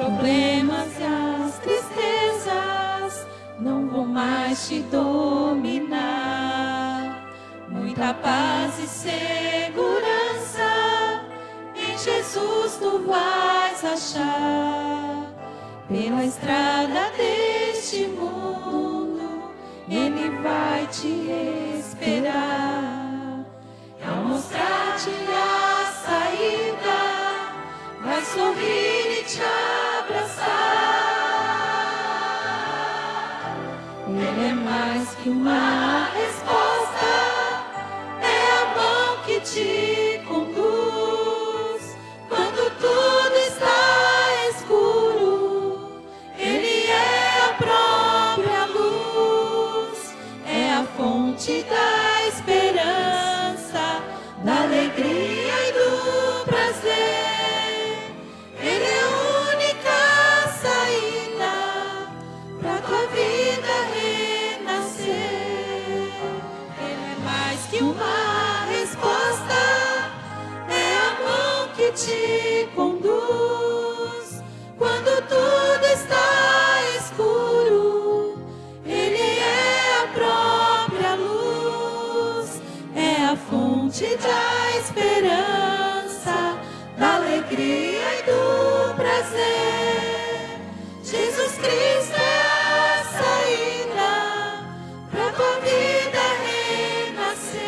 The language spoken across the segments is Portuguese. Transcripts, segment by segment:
problemas e as tristezas não vão mais te dominar. Muita paz e segurança em Jesus tu vais achar. Pela estrada deste mundo Ele vai te esperar. Ao mostrar-te a saída, vai sorrir e te abraçar. Ele é mais que uma resposta, é a mão que te conduz. Quando tudo está escuro, Ele é a própria luz, é a fonte da esperança, da alegria e do prazer. Ele é a única saída pra tua vida renascer. Ele é mais que uma resposta, é a mão que te conduz. Quando tudo está escuro, Ele é a própria luz, é a fonte da esperança, da alegria e do prazer. Jesus Cristo é a saída pra tua vida renascer.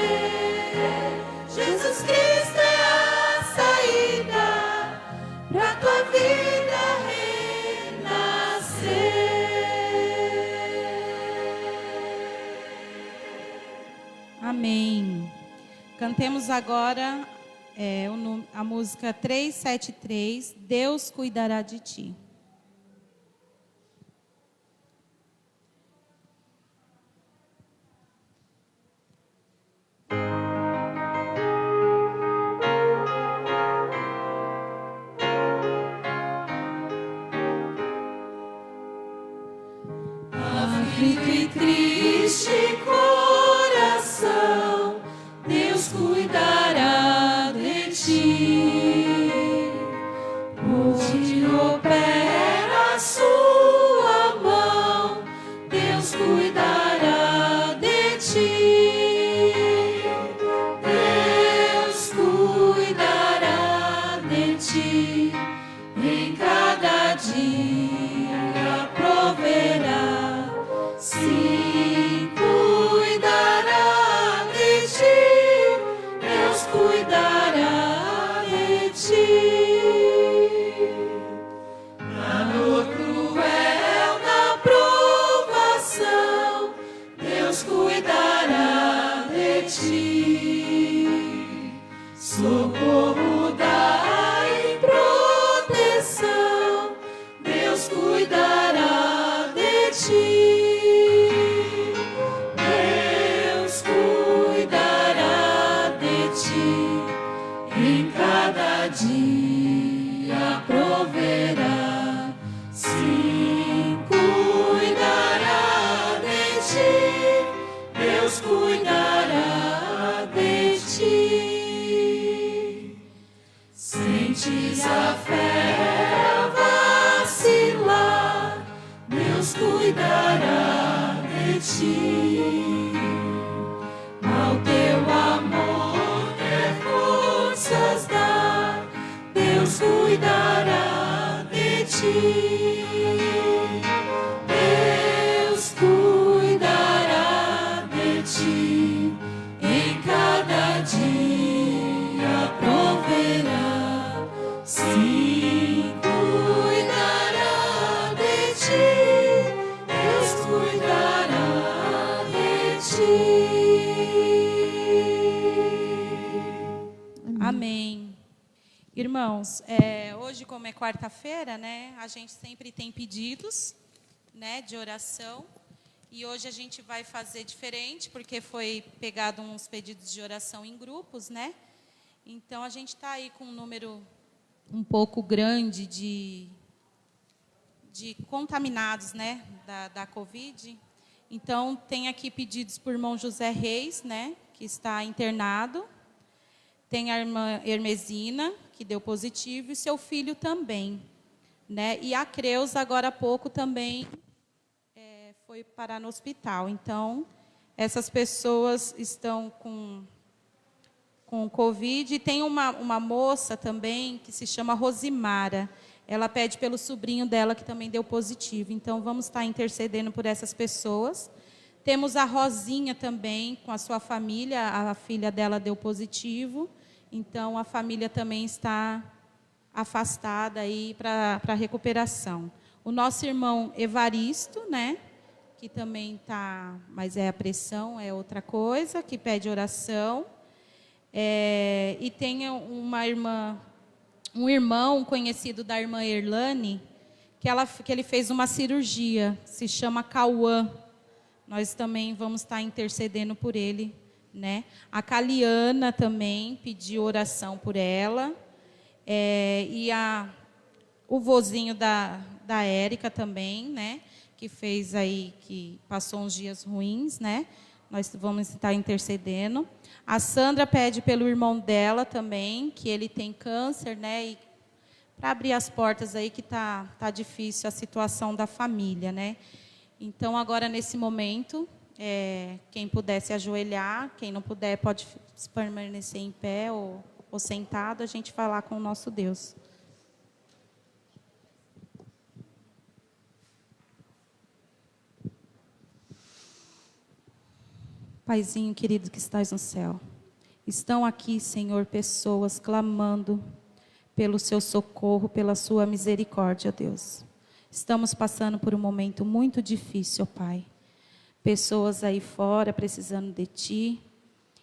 Jesus Cristo é a saída pra tua vida renascer. Amém. Cantemos agora a música 373, Deus cuidará de ti. Aflito e triste coração, Deus cuidará de ti. Onde opera a sua mão, Deus cuidará de ti. Deus cuidará de ti. Em cada dia proverá. Sim, cuidará de ti. Deus cuidará de ti. Na dor cruel, na provação, Deus cuidará de ti. Socorro dá e proteção, Deus cuidará de ti. Deus cuidará de ti. Em cada dia proverá. Sim, cuidará de ti. Deus cuidará de ti. Sentes a fé vacilar, Deus cuidará de ti. Ao teu amor ter forças dar, Deus cuidará de ti. Deus cuidará de ti. Em cada dia proverá. Sim, cuidará de ti. Deus cuidará de ti. Amém. Irmãos, hoje, como é quarta-feira, né, a gente sempre tem pedidos, né, de oração. E hoje a gente vai fazer diferente, porque foi pegado uns pedidos de oração em grupos, né? Então, a gente está aí com um número um pouco grande de contaminados, né, da Covid. Então, tem aqui pedidos por irmão José Reis, né, que está internado. Tem a irmã Hermesina, que deu positivo, e seu filho também, né? E a Creus, agora há pouco, também foi parar no hospital. Então, essas pessoas estão com Covid. E tem uma moça também, que se chama Rosimara. Ela pede pelo sobrinho dela, que também deu positivo. Então, vamos estar intercedendo por essas pessoas. Temos a Rosinha também, com a sua família. A filha dela deu positivo. Então, a família também está afastada aí para recuperação. O nosso irmão Evaristo, né? Que também está, mas a pressão é outra coisa, que pede oração. E tem uma irmã, um irmão conhecido da irmã Erlane, que ele fez uma cirurgia, se chama Cauã. Nós também vamos estar intercedendo por ele, né? A Caliana também pediu oração por ela. E o vozinho da Érica também, né? Que fez aí, que passou uns dias ruins, né? Nós vamos estar intercedendo. A Sandra pede pelo irmão dela também, que ele tem câncer, né? E para abrir as portas aí, que tá difícil a situação da família, né? Então, agora, nesse momento, quem puder se ajoelhar, quem não puder pode permanecer em pé ou sentado, a gente vai lá com o nosso Deus. Paizinho querido que estás no céu, estão aqui, Senhor, pessoas clamando pelo seu socorro, pela sua misericórdia, ó Deus. Estamos passando por um momento muito difícil, ó Pai. Pessoas aí fora precisando de Ti.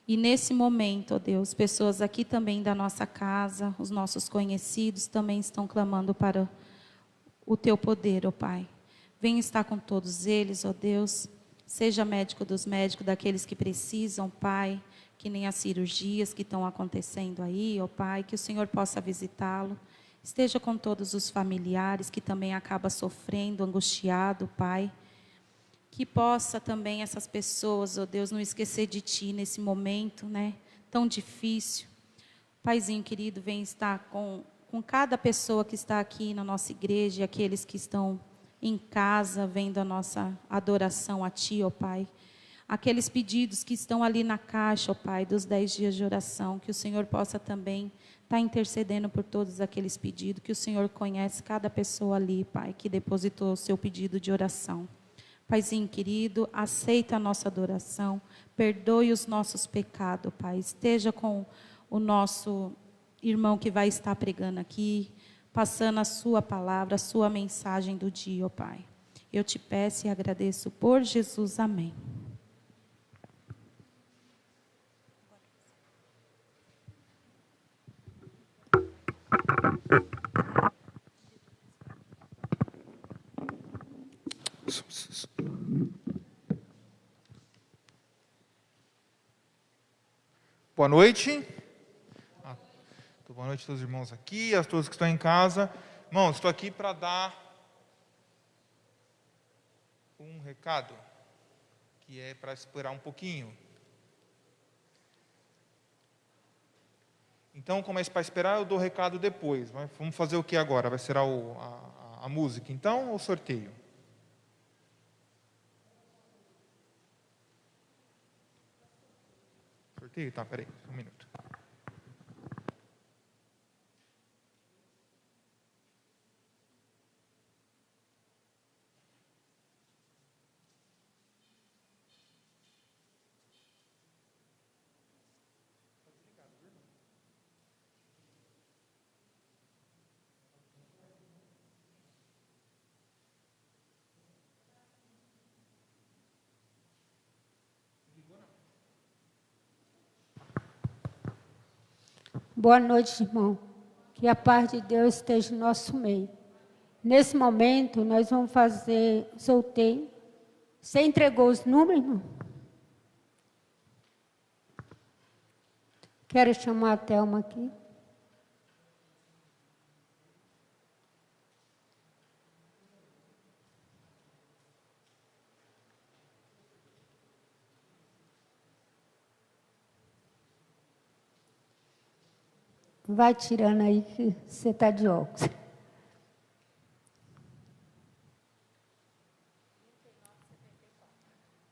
E nesse momento, ó Deus, pessoas aqui também da nossa casa, os nossos conhecidos também estão clamando para o Teu poder, ó Pai. Venha estar com todos eles, ó Deus. Seja médico dos médicos, daqueles que precisam, Pai, que nem as cirurgias que estão acontecendo aí, ó Pai, que o Senhor possa visitá-lo. Esteja com todos os familiares que também acabam sofrendo, angustiado, Pai. Que possa também essas pessoas, ó Deus, não esquecer de Ti nesse momento, né, tão difícil. Paizinho querido, vem estar com cada pessoa que está aqui na nossa igreja, e aqueles que estão em casa, vendo a nossa adoração a Ti, ó Pai. Aqueles pedidos que estão ali na caixa, ó Pai, dos 10 dias de oração, que o Senhor possa também estar intercedendo por todos aqueles pedidos, que o Senhor conhece cada pessoa ali, Pai, que depositou o seu pedido de oração. Paizinho querido, aceita a nossa adoração, perdoe os nossos pecados, Pai. Esteja com o nosso irmão que vai estar pregando aqui, passando a sua palavra, a sua mensagem do dia, ó Pai. Eu te peço e agradeço por Jesus. Amém. Boa noite. Boa noite a todos os irmãos aqui, a todos que estão em casa. Irmãos, estou aqui para dar um recado, que é para esperar um pouquinho. Então, como é para esperar, eu dou o recado depois. Vamos fazer o que agora? Vai ser a música, então, ou o sorteio? Sorteio? Tá, peraí, um minuto. Boa noite, irmão. Que a paz de Deus esteja no nosso meio. Nesse momento, nós vamos fazer sorteio. Você entregou os números, irmão? Quero chamar a Thelma aqui. Vai tirando aí que você está de óculos.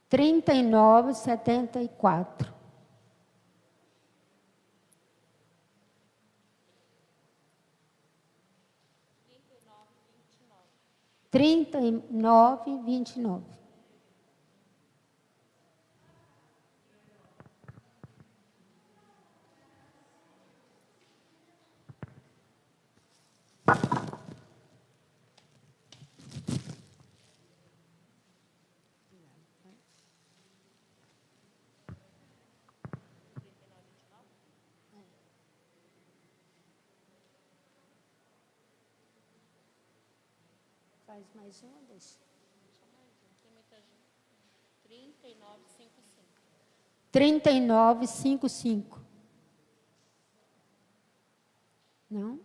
3974. Trinta e nove, 29. Faz mais uma, deixa. 3955. Não?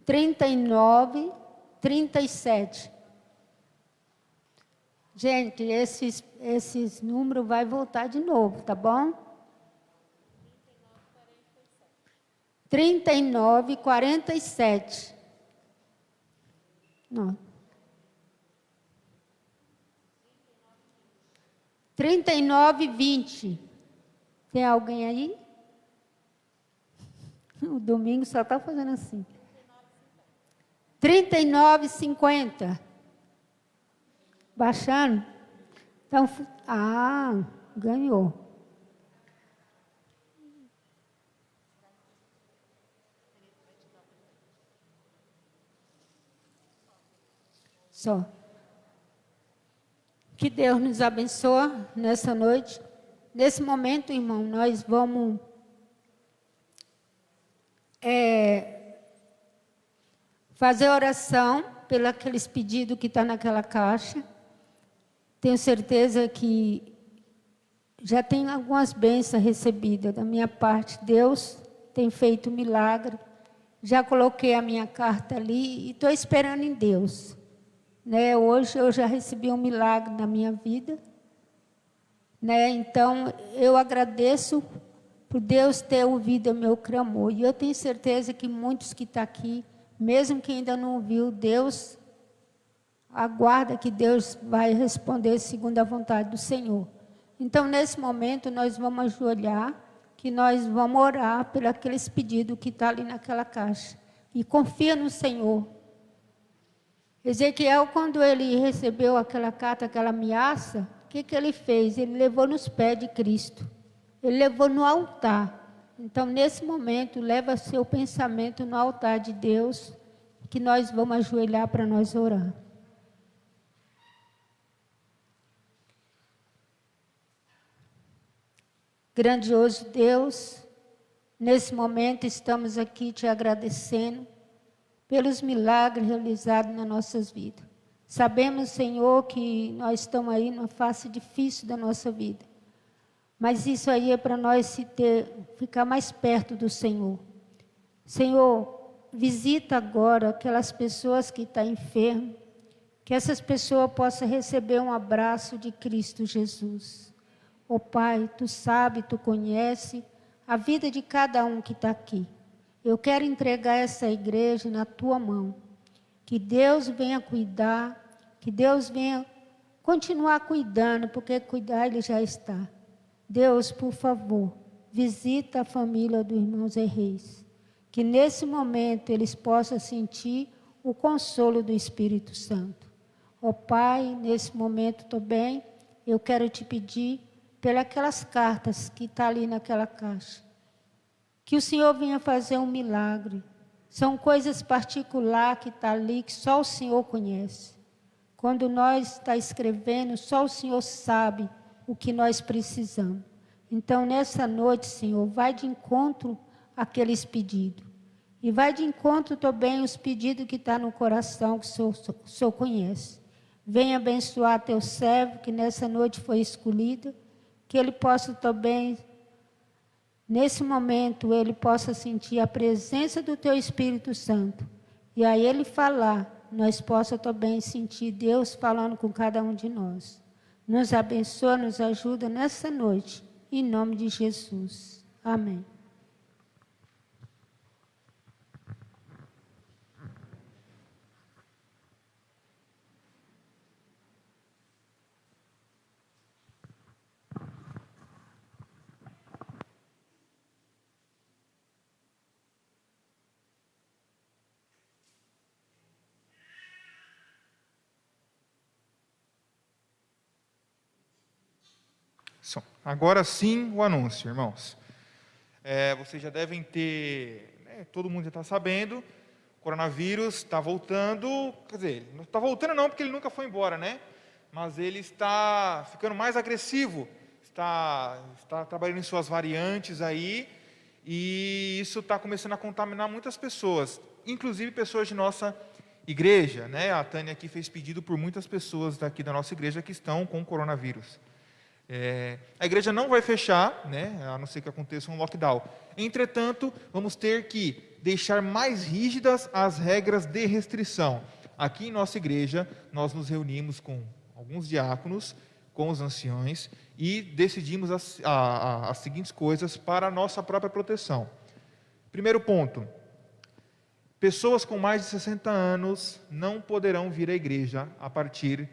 3937. Gente, esses números vai voltar de novo, tá bom? 3947. Não. 3920. Tem alguém aí? O domingo só está fazendo assim. 3950. Baixando? Então, ganhou. Só. Que Deus nos abençoe nessa noite. Nesse momento, irmão, nós vamos fazer oração pelos aqueles pedidos que estão naquela caixa. Tenho certeza que já tem algumas bênçãos recebidas da minha parte. Deus tem feito um milagre. Já coloquei a minha carta ali e estou esperando em Deus. Né? Hoje eu já recebi um milagre na minha vida. Né? Então, eu agradeço por Deus ter ouvido o meu clamor. E eu tenho certeza que muitos que estão aqui, mesmo que ainda não ouviu, Deus aguarda que Deus vai responder segundo a vontade do Senhor. Então, nesse momento, nós vamos ajoelhar, que nós vamos orar por aqueles pedidos que estão ali naquela caixa. E confia no Senhor. Ezequiel, quando ele recebeu aquela carta, aquela ameaça, o que ele fez? Ele levou nos pés de Cristo. Ele levou no altar. Então, nesse momento, leva seu pensamento no altar de Deus, que nós vamos ajoelhar para nós orar. Grandioso Deus, nesse momento estamos aqui te agradecendo pelos milagres realizados nas nossas vidas. Sabemos, Senhor, que nós estamos aí numa fase difícil da nossa vida. Mas isso aí é para nós ficar mais perto do Senhor. Senhor, visita agora aquelas pessoas que estão enfermas, que essas pessoas possam receber um abraço de Cristo Jesus. Ó Pai, Tu sabe, Tu conhece a vida de cada um que está aqui. Eu quero entregar essa igreja na Tua mão. Que Deus venha cuidar, que Deus venha continuar cuidando, porque cuidar Ele já está. Deus, por favor, visita a família do irmão Zé Reis. Que nesse momento eles possam sentir o consolo do Espírito Santo. Ó Pai, nesse momento também, eu quero te pedir pelas cartas que estão ali naquela caixa. Que o Senhor venha fazer um milagre. São coisas particulares que estão ali, que só o Senhor conhece. Quando nós está escrevendo, só o Senhor sabe o que nós precisamos. Então, nessa noite, Senhor, vai de encontro àqueles pedidos. E vai de encontro também os pedidos que estão no coração, que o Senhor conhece. Venha abençoar teu servo, que nessa noite foi escolhido, que ele possa também, nesse momento, ele possa sentir a presença do teu Espírito Santo. E aí ele falar, nós possa também sentir Deus falando com cada um de nós. Nos abençoa, nos ajuda nessa noite, em nome de Jesus. Amém. agora sim o anúncio, irmãos. Vocês já devem ter, né, todo mundo já está sabendo, o coronavírus está voltando, quer dizer, não está voltando não, porque ele nunca foi embora, né? Mas ele está ficando mais agressivo, está trabalhando em suas variantes aí, e isso está começando a contaminar muitas pessoas, inclusive pessoas de nossa igreja, né? A Tânia aqui fez pedido por muitas pessoas daqui da nossa igreja que estão com coronavírus. A igreja não vai fechar, né, a não ser que aconteça um lockdown. Entretanto, vamos ter que deixar mais rígidas as regras de restrição. Aqui em nossa igreja, nós nos reunimos com alguns diáconos, com os anciões, e decidimos as seguintes coisas para a nossa própria proteção. Primeiro ponto: pessoas com mais de 60 anos não poderão vir à igreja a partir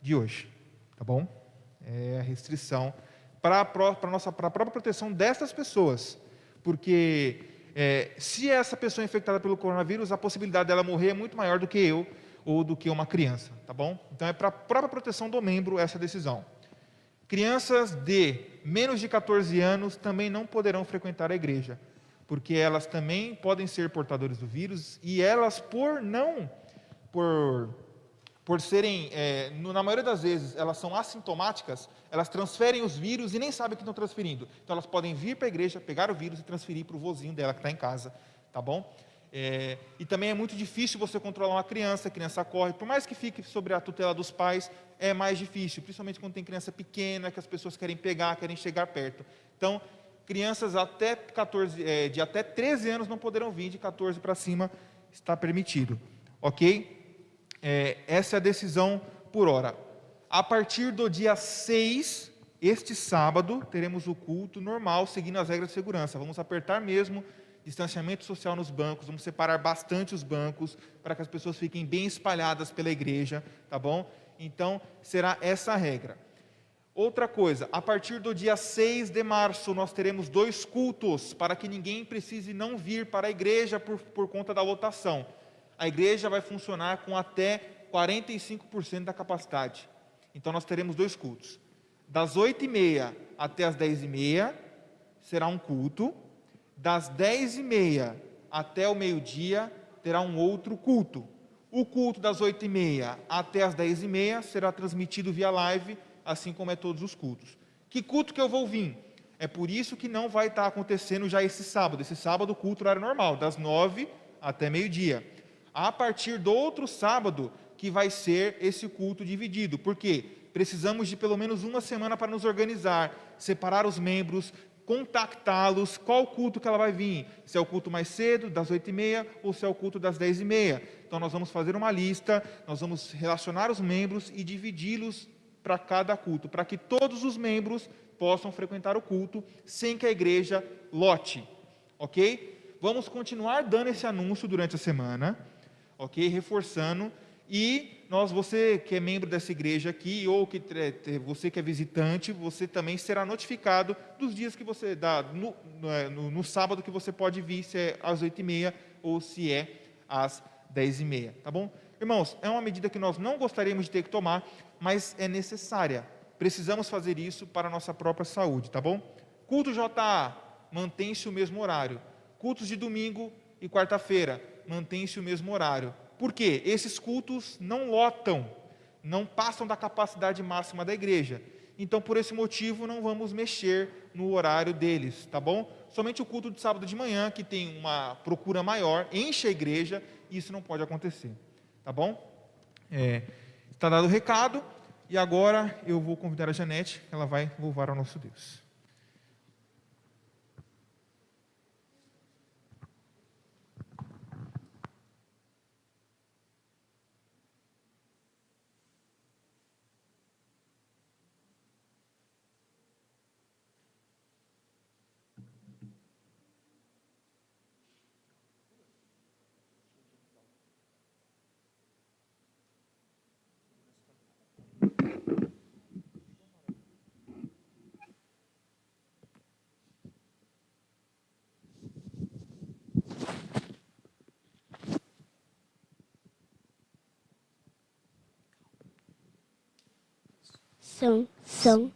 de hoje, tá bom? É a restrição para a própria proteção dessas pessoas, porque se essa pessoa é infectada pelo coronavírus, a possibilidade dela morrer é muito maior do que eu ou do que uma criança, tá bom? Então é para a própria proteção do membro essa decisão. Crianças de menos de 14 anos também não poderão frequentar a igreja, porque elas também podem ser portadores do vírus, e elas por serem, na maioria das vezes, elas são assintomáticas, elas transferem os vírus e nem sabem que estão transferindo. Então, elas podem vir para a igreja, pegar o vírus e transferir para o vozinho dela que está em casa, tá bom? E também é muito difícil você controlar uma criança, a criança corre, por mais que fique sob a tutela dos pais, é mais difícil, principalmente quando tem criança pequena, que as pessoas querem pegar, querem chegar perto. Então, crianças de até 13 anos não poderão vir, de 14 para cima está permitido, ok? Essa é a decisão por hora. A partir do dia 6, este sábado, teremos o culto normal, seguindo as regras de segurança. Vamos apertar mesmo distanciamento social nos bancos, vamos separar bastante os bancos, para que as pessoas fiquem bem espalhadas pela igreja, tá bom? Então, será essa a regra. Outra coisa, a partir do dia 6 de março, nós teremos 2 cultos, para que ninguém precise não vir para a igreja por conta da lotação. A igreja vai funcionar com até 45% da capacidade. Então, nós teremos 2 cultos. Das 8h30 até as 10h30, será um culto. Das 10h30 até o meio-dia, terá um outro culto. O culto das 8h30 até as 10h30 será transmitido via live, assim como é todos os cultos. Que culto que eu vou vir? É por isso que não vai estar acontecendo já esse sábado. Esse sábado o culto horário normal, das 9 até meio-dia. A partir do outro sábado, que vai ser esse culto dividido. Por quê? Precisamos de pelo menos uma semana para nos organizar, separar os membros, contactá-los, qual culto que ela vai vir. Se é o culto mais cedo, das 8h30, ou se é o culto das 10h30. Então nós vamos fazer uma lista, nós vamos relacionar os membros e dividi-los para cada culto, para que todos os membros possam frequentar o culto, sem que a igreja lote. Ok? Vamos continuar dando esse anúncio durante a semana, ok? Reforçando. E você que é membro dessa igreja aqui, ou você que é visitante, você também será notificado dos dias que você dá, no sábado que você pode vir, se é às 8h30 ou se é às 10h30, tá bom? Irmãos, é uma medida que nós não gostaríamos de ter que tomar, mas é necessária. Precisamos fazer isso para a nossa própria saúde, tá bom? Culto JA, mantém-se o mesmo horário. Cultos de domingo e quarta-feira, mantém-se o mesmo horário. Por quê? Esses cultos não lotam, não passam da capacidade máxima da igreja. Então, por esse motivo, não vamos mexer no horário deles, tá bom? Somente o culto de sábado de manhã, que tem uma procura maior, enche a igreja, e isso não pode acontecer, tá bom? Está dado o recado, e agora eu vou convidar a Janete, ela vai louvar ao nosso Deus. São.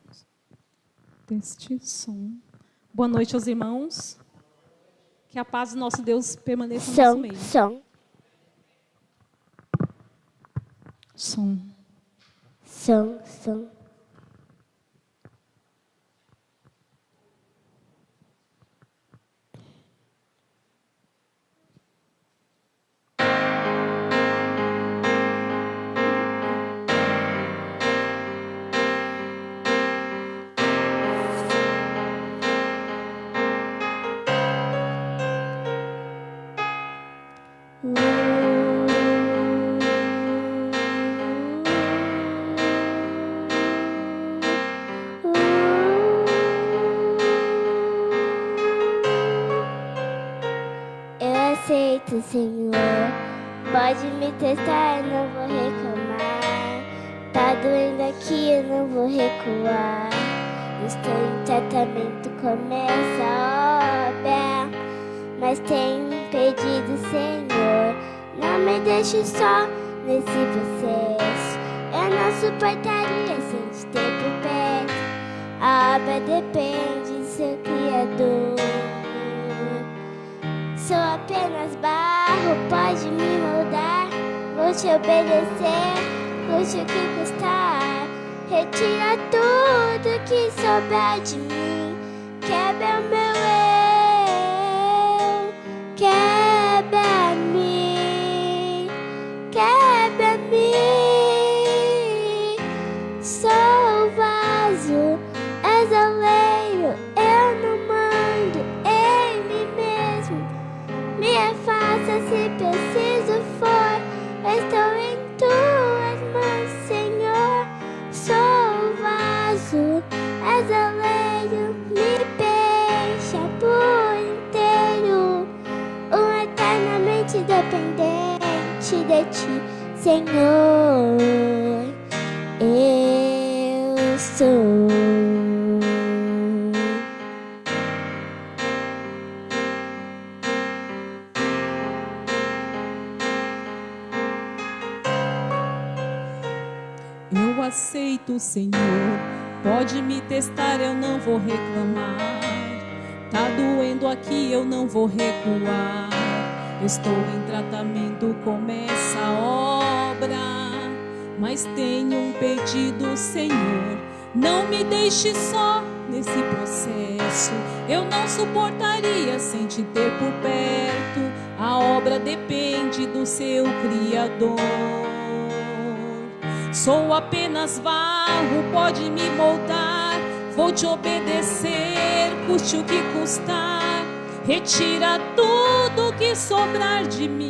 Teste som. Boa noite aos irmãos. Que a paz do nosso Deus permaneça no nosso meio. Som. Som. Som, som. Aceito, Senhor, pode me testar, eu não vou reclamar. Tá doendo aqui, eu não vou recuar. Estou em tratamento, começa a obra, mas tenho um pedido, Senhor, não me deixe só nesse processo. Eu não suportaria sem te ter por perto. A obra depende do seu Criador. Sou apenas barro, pode me moldar. Vou te obedecer, custe o que custar. Retira tudo que sobrar de mim. Quebra o meu eu, quebra-me, quebra-me. Sou vaso, és oleiro, eu não mando em mim mesmo. Me refaça se preciso for. Estou em tuas mãos, Senhor. Sou vaso, és oleiro. Me preencha por inteiro. Eternamente dependente de ti, Senhor. Eu sou. Eu aceito, Senhor, pode me testar, eu não vou reclamar. Tá doendo aqui, eu não vou recuar. Estou em tratamento, começa a obra, mas tenho um pedido, Senhor, não me deixe só nesse processo. Eu não suportaria sem te ter por perto. A obra depende do seu Criador. Sou apenas barro, pode me moldar. Vou te obedecer, custe o que custar. Retira tudo que sobrar de mim.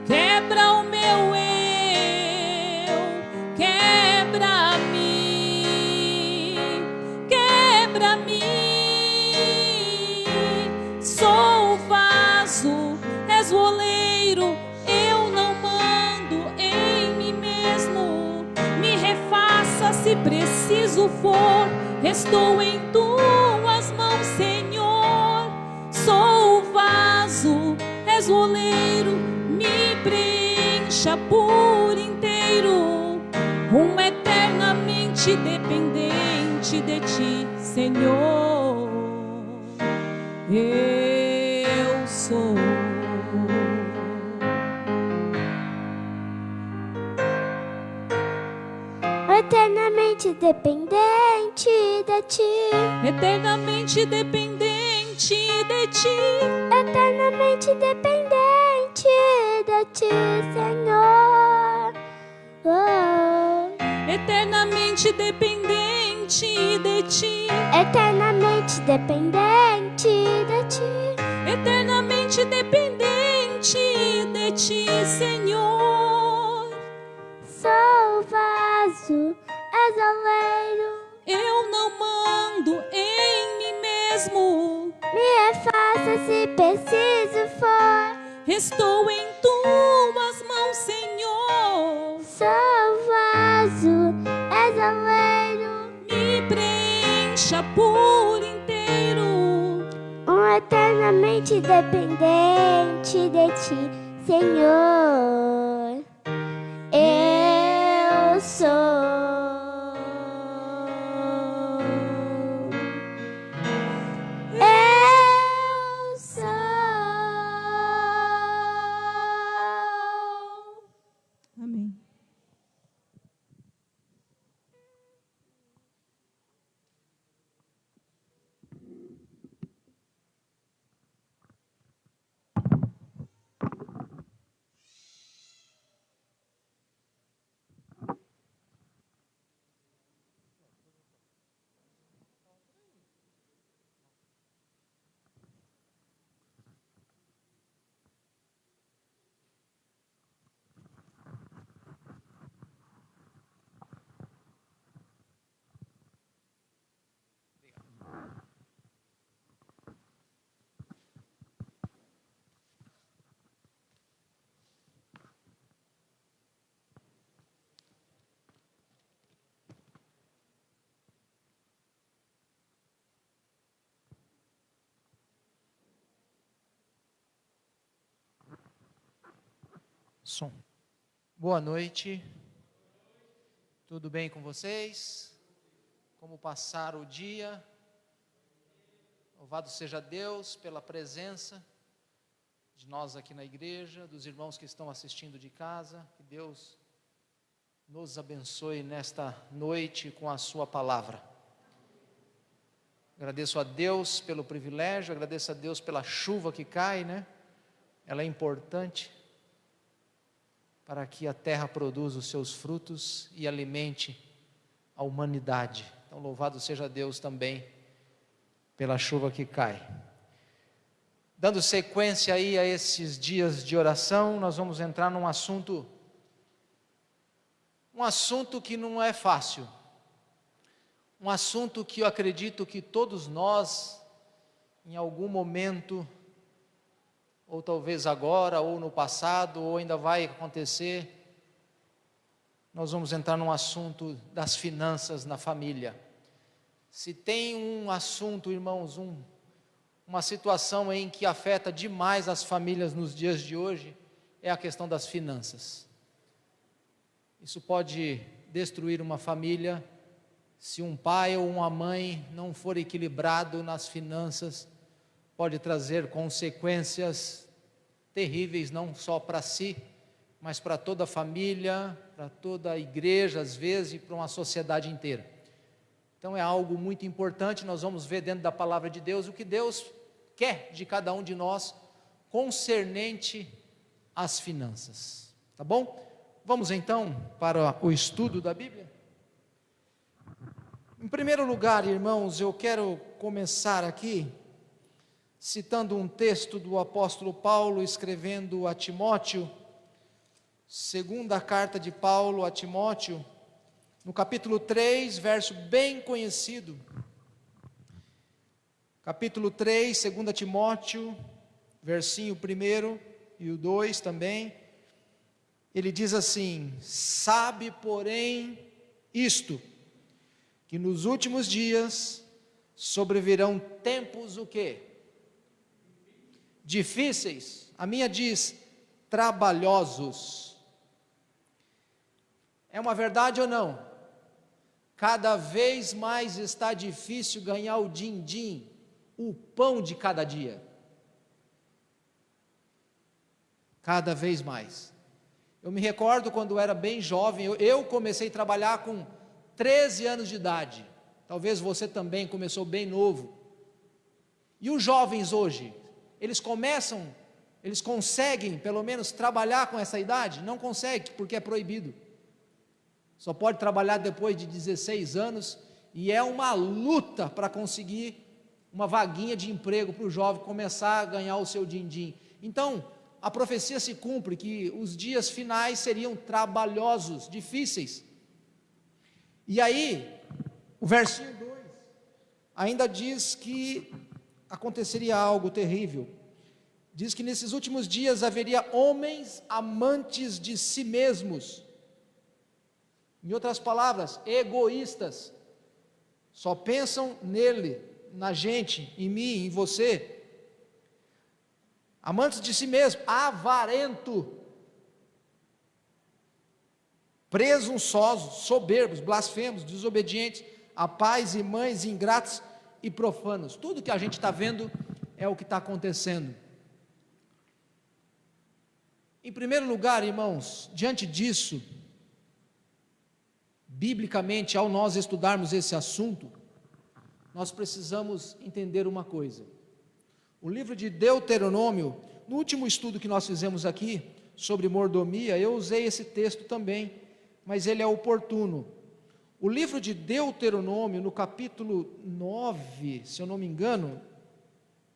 Quebra o meu eu, quebra-me, quebra-me. Sou o vaso, és o oleiro. Eu não mando em mim mesmo. Me refaça se preciso for. Estou em tuas mãos, Senhor. Sou o vaso, és o oleiro. Me preencha por inteiro. Eternamente dependente de ti, Senhor. Eu sou. Eternamente dependente de ti. Eternamente dependente de ti. Eternamente dependente de ti, Senhor. Oh. Eternamente dependente de ti. Eternamente dependente de ti. Eternamente dependente de ti, Senhor. Sou vaso, és oleiro. Eu não mando em mim mesmo. Me refaça se preciso for. Estou em tuas mãos, Senhor. Sou vaso, és oleiro. Me preencha por inteiro. Eternamente dependente de ti, Senhor. Eu sou. Som. Boa noite. Tudo bem com vocês? Como passaram o dia? Louvado seja Deus pela presença de nós aqui na igreja, dos irmãos que estão assistindo de casa. Que Deus nos abençoe nesta noite com a sua palavra. Agradeço a Deus pelo privilégio, agradeço a Deus pela chuva que cai, né? Ela é importante para que a terra produza os seus frutos e alimente a humanidade. Então, louvado seja Deus também pela chuva que cai. Dando sequência aí a esses dias de oração, nós vamos entrar num assunto que não é fácil, um assunto que eu acredito que todos nós, em algum momento, ou talvez agora, ou no passado, ou ainda vai acontecer, nós vamos entrar num assunto das finanças na família. Se tem um assunto, irmãos, uma situação em que afeta demais as famílias nos dias de hoje, é a questão das finanças. Isso pode destruir uma família, se um pai ou uma mãe não for equilibrado nas finanças, pode trazer consequências terríveis, não só para si, mas para toda a família, para toda a igreja, às vezes, e para uma sociedade inteira. Então é algo muito importante. Nós vamos ver dentro da palavra de Deus o que Deus quer de cada um de nós concernente às finanças, tá bom? Vamos então para o estudo da Bíblia? Em primeiro lugar, irmãos, eu quero começar aqui citando um texto do apóstolo Paulo escrevendo a Timóteo, segunda carta de Paulo a Timóteo, no capítulo 3, verso bem conhecido. Capítulo 3, 2 Timóteo, versinho 1 e o 2 também. Ele diz assim: sabe, porém, isto, que nos últimos dias sobrevirão tempos o quê? Difíceis. A minha diz, trabalhosos. É uma verdade ou não? Cada vez mais está difícil ganhar o din-din, o pão de cada dia. Cada vez mais. Eu me recordo quando eu era bem jovem, eu comecei a trabalhar com 13 anos de idade. Talvez você também começou bem novo. E os jovens hoje, eles conseguem pelo menos trabalhar com essa idade? Não conseguem, porque é proibido. Só pode trabalhar depois de 16 anos, e é uma luta para conseguir uma vaguinha de emprego para o jovem começar a ganhar o seu din-din. Então, a profecia se cumpre que os dias finais seriam trabalhosos, difíceis. E aí, o versículo 2 ainda diz que aconteceria algo terrível. Diz que nesses últimos dias haveria homens amantes de si mesmos. Em outras palavras, egoístas. Só pensam nele, na gente, em mim, em você. Amantes de si mesmo, avarento, presunçosos, soberbos, blasfemos, desobedientes, a pais e mães, ingratos e profanos. Tudo que a gente está vendo é o que está acontecendo. Em primeiro lugar, irmãos, diante disso, biblicamente, ao nós estudarmos esse assunto, nós precisamos entender uma coisa. O livro de Deuteronômio, no último estudo que nós fizemos aqui, sobre mordomia, eu usei esse texto também, mas ele é oportuno. O livro de Deuteronômio, no capítulo 9, se eu não me engano,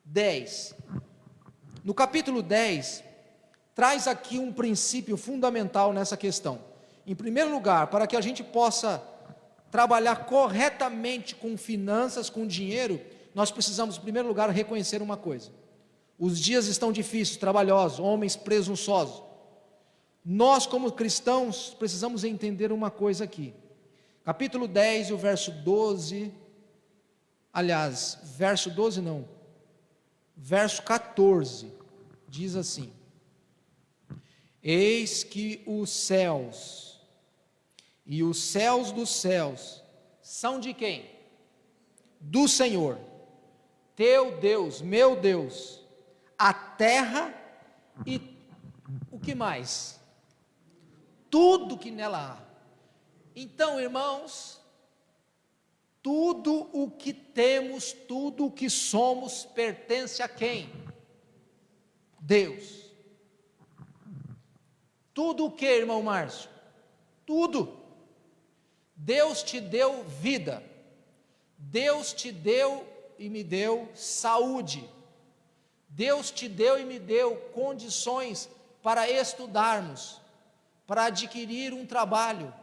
10. No capítulo 10, traz aqui um princípio fundamental nessa questão. Em primeiro lugar, para que a gente possa trabalhar corretamente com finanças, com dinheiro, nós precisamos, em primeiro lugar, reconhecer uma coisa: os dias estão difíceis, trabalhosos, homens presunçosos. Nós, como cristãos, precisamos entender uma coisa aqui. Capítulo 10, o verso 12, aliás, verso 12 não, verso 14, diz assim: Eis que os céus e os céus dos céus são de quem? Do Senhor, teu Deus, meu Deus. A terra e o que mais? Tudo que nela há. Então, irmãos, tudo o que temos, tudo o que somos, pertence a quem? Deus. Tudo o que, irmão Márcio? Tudo. Deus te deu vida. Deus te deu e me deu saúde. Deus te deu e me deu condições para estudarmos, para adquirir um trabalho,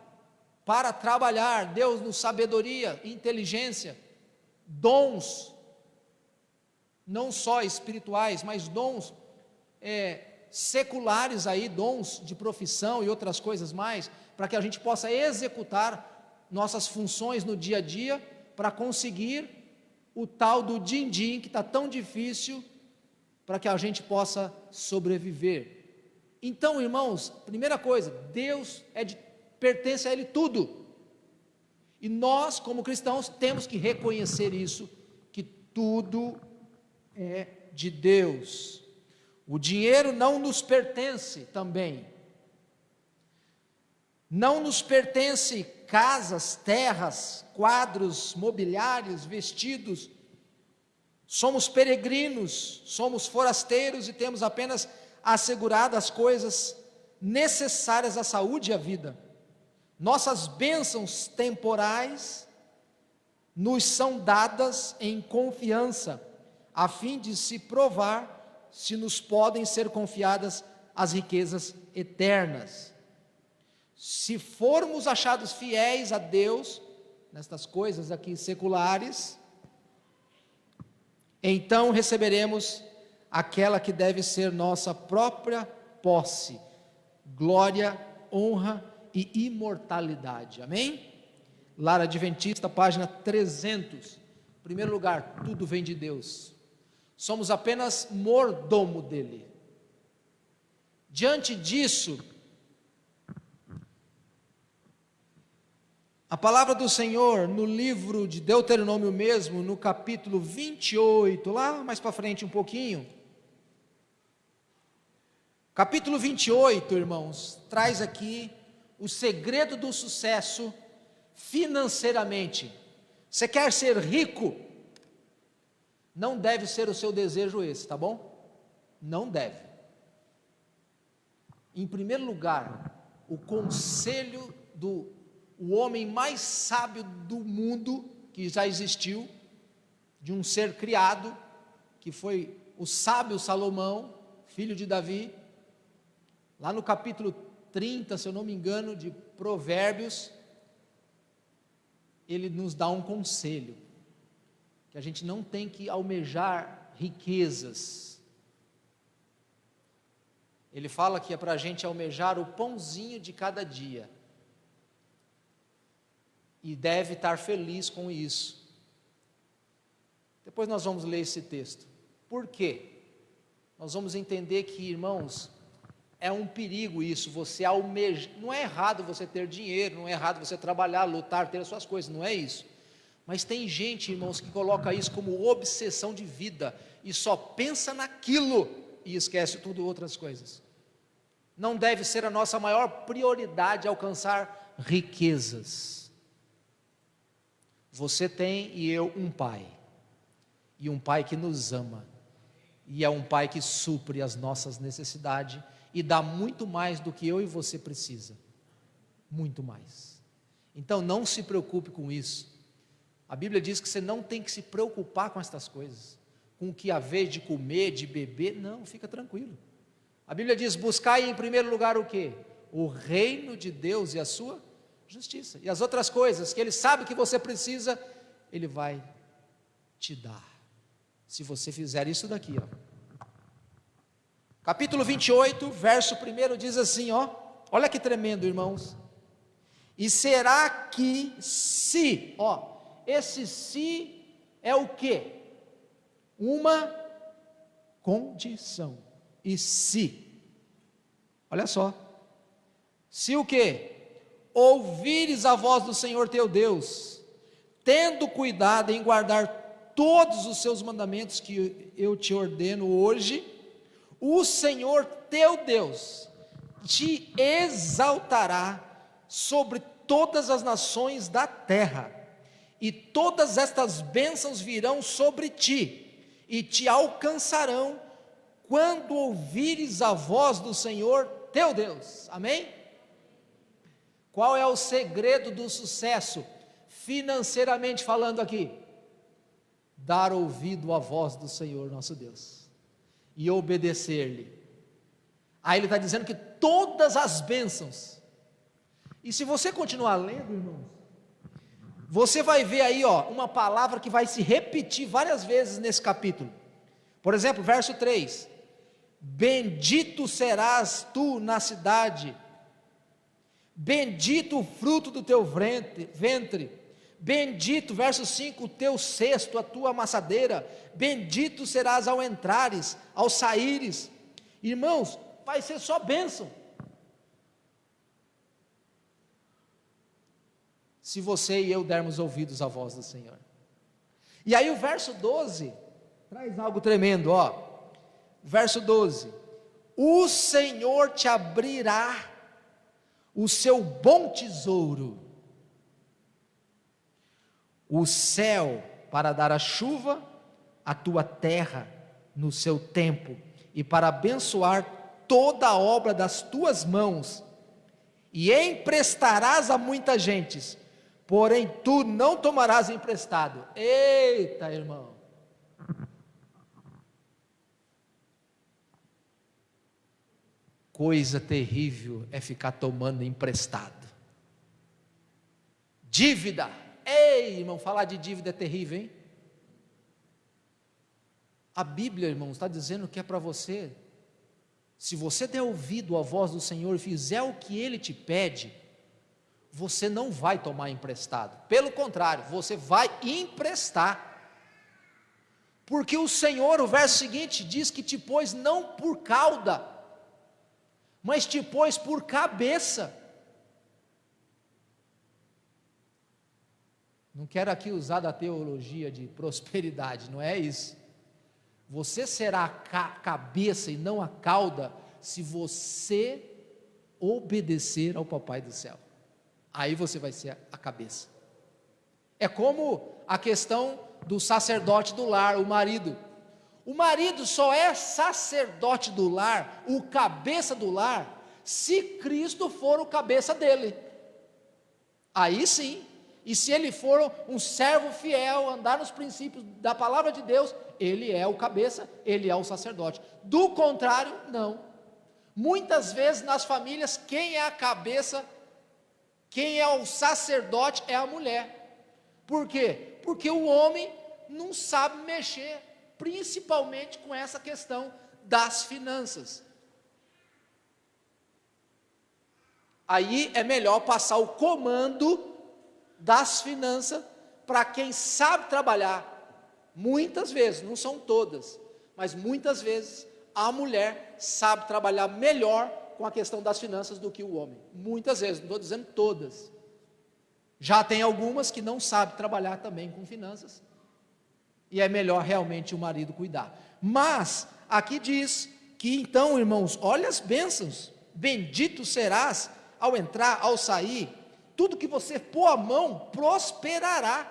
para trabalhar. Deus nos sabedoria, inteligência, dons, não só espirituais, mas dons seculares aí, dons de profissão e outras coisas mais, para que a gente possa executar nossas funções no dia a dia, para conseguir o tal do din-din, que está tão difícil, para que a gente possa sobreviver. Então, irmãos, primeira coisa, Deus pertence a Ele tudo, e nós como cristãos temos que reconhecer isso, que tudo é de Deus. O dinheiro não nos pertence também, não nos pertence casas, terras, quadros, mobiliários, vestidos. Somos peregrinos, somos forasteiros e temos apenas assegurado as coisas necessárias à saúde e à vida. Nossas bênçãos temporais nos são dadas em confiança, a fim de se provar se nos podem ser confiadas as riquezas eternas. Se formos achados fiéis a Deus, nestas coisas aqui seculares, então receberemos aquela que deve ser nossa própria posse, glória, honra e imortalidade. Amém? Lar Adventista, página 300. Em primeiro lugar, tudo vem de Deus. Somos apenas mordomo dele. Diante disso, a palavra do Senhor no livro de Deuteronômio mesmo, no capítulo 28, lá mais para frente um pouquinho, capítulo 28, irmãos, traz aqui o segredo do sucesso financeiramente. Você quer ser rico? Não deve ser o seu desejo esse, tá bom? Não deve. Em primeiro lugar, o conselho o homem mais sábio do mundo que já existiu, de um ser criado, que foi o sábio Salomão, filho de Davi, lá no capítulo 30, se eu não me engano, de Provérbios, ele nos dá um conselho, que a gente não tem que almejar riquezas. Ele fala que é para a gente almejar o pãozinho de cada dia, e deve estar feliz com isso. Depois nós vamos ler esse texto. Por quê? Nós vamos entender que, irmãos, é um perigo isso, você almeja. Não é errado você ter dinheiro, não é errado você trabalhar, lutar, ter as suas coisas, não é isso. Mas tem gente, irmãos, que coloca isso como obsessão de vida, e só pensa naquilo, e esquece tudo outras coisas. Não deve ser a nossa maior prioridade alcançar riquezas. Você tem e eu um pai, e um pai que nos ama, e é um pai que supre as nossas necessidades, e dá muito mais do que eu e você precisa, muito mais. Então não se preocupe com isso. A Bíblia diz que você não tem que se preocupar com estas coisas, com o que há vez de comer, de beber, não, fica tranquilo. A Bíblia diz, buscai em primeiro lugar o quê? O reino de Deus e a sua justiça, e as outras coisas que Ele sabe que você precisa, Ele vai te dar, se você fizer isso daqui, ó. Capítulo 28, verso 1 diz assim, ó, olha que tremendo, irmãos. E será que se, ó, esse se é o quê? Uma condição. E se, Olha só. Se o quê? Ouvires a voz do Senhor teu Deus, tendo cuidado em guardar todos os seus mandamentos que eu te ordeno hoje, o Senhor teu Deus te exaltará sobre todas as nações da terra, e todas estas bênçãos virão sobre ti, e te alcançarão, quando ouvires a voz do Senhor teu Deus. Amém? Qual é o segredo do sucesso, financeiramente falando aqui? Dar ouvido à voz do Senhor nosso Deus, e obedecer-lhe. Aí ele está dizendo que todas as bênçãos, e se você continuar lendo, irmãos, você vai ver aí, uma palavra que vai se repetir várias vezes nesse capítulo. Por exemplo, verso 3: bendito serás tu na cidade, bendito o fruto do teu ventre, bendito, verso 5, o teu cesto, a tua amassadeira, bendito serás ao entrares, ao saíres. Irmãos, vai ser só bênção, se você e eu dermos ouvidos à voz do Senhor. E aí o verso 12 traz algo tremendo, verso 12: o Senhor te abrirá o seu bom tesouro, o céu, para dar a chuva à tua terra no seu tempo, e para abençoar toda a obra das tuas mãos, e emprestarás a muitas gentes, porém tu não tomarás emprestado. Eita, irmão! Coisa terrível é ficar tomando emprestado. Dívida. Ei, irmão, falar de dívida é terrível, hein? A Bíblia, irmão, está dizendo que é para você, se você der ouvido à voz do Senhor e fizer o que Ele te pede, você não vai tomar emprestado. Pelo contrário, você vai emprestar. Porque o Senhor, o verso seguinte, diz que te pôs não por cauda, mas te pôs por cabeça. Não quero aqui usar da teologia de prosperidade, não é isso. Você será a cabeça e não a cauda, se você obedecer ao Papai do céu. Aí você vai ser a cabeça. É como a questão do sacerdote do lar, o marido. O marido só é sacerdote do lar, o cabeça do lar, se Cristo for o cabeça dele. Aí sim. E se ele for um servo fiel, andar nos princípios da palavra de Deus, ele é o cabeça, ele é o sacerdote. Do contrário, não. Muitas vezes nas famílias, quem é a cabeça, quem é o sacerdote é a mulher. Por quê? Porque o homem não sabe mexer, principalmente com essa questão das finanças. Aí é melhor passar o comando das finanças para quem sabe trabalhar. Muitas vezes, não são todas, mas muitas vezes a mulher sabe trabalhar melhor com a questão das finanças do que o homem. Muitas vezes, não estou dizendo todas. Já tem algumas que não sabem trabalhar também com finanças, e é melhor realmente o marido cuidar. Mas aqui diz que então, irmãos, olha as bênçãos: bendito serás ao entrar, ao sair, tudo que você pôr a mão prosperará.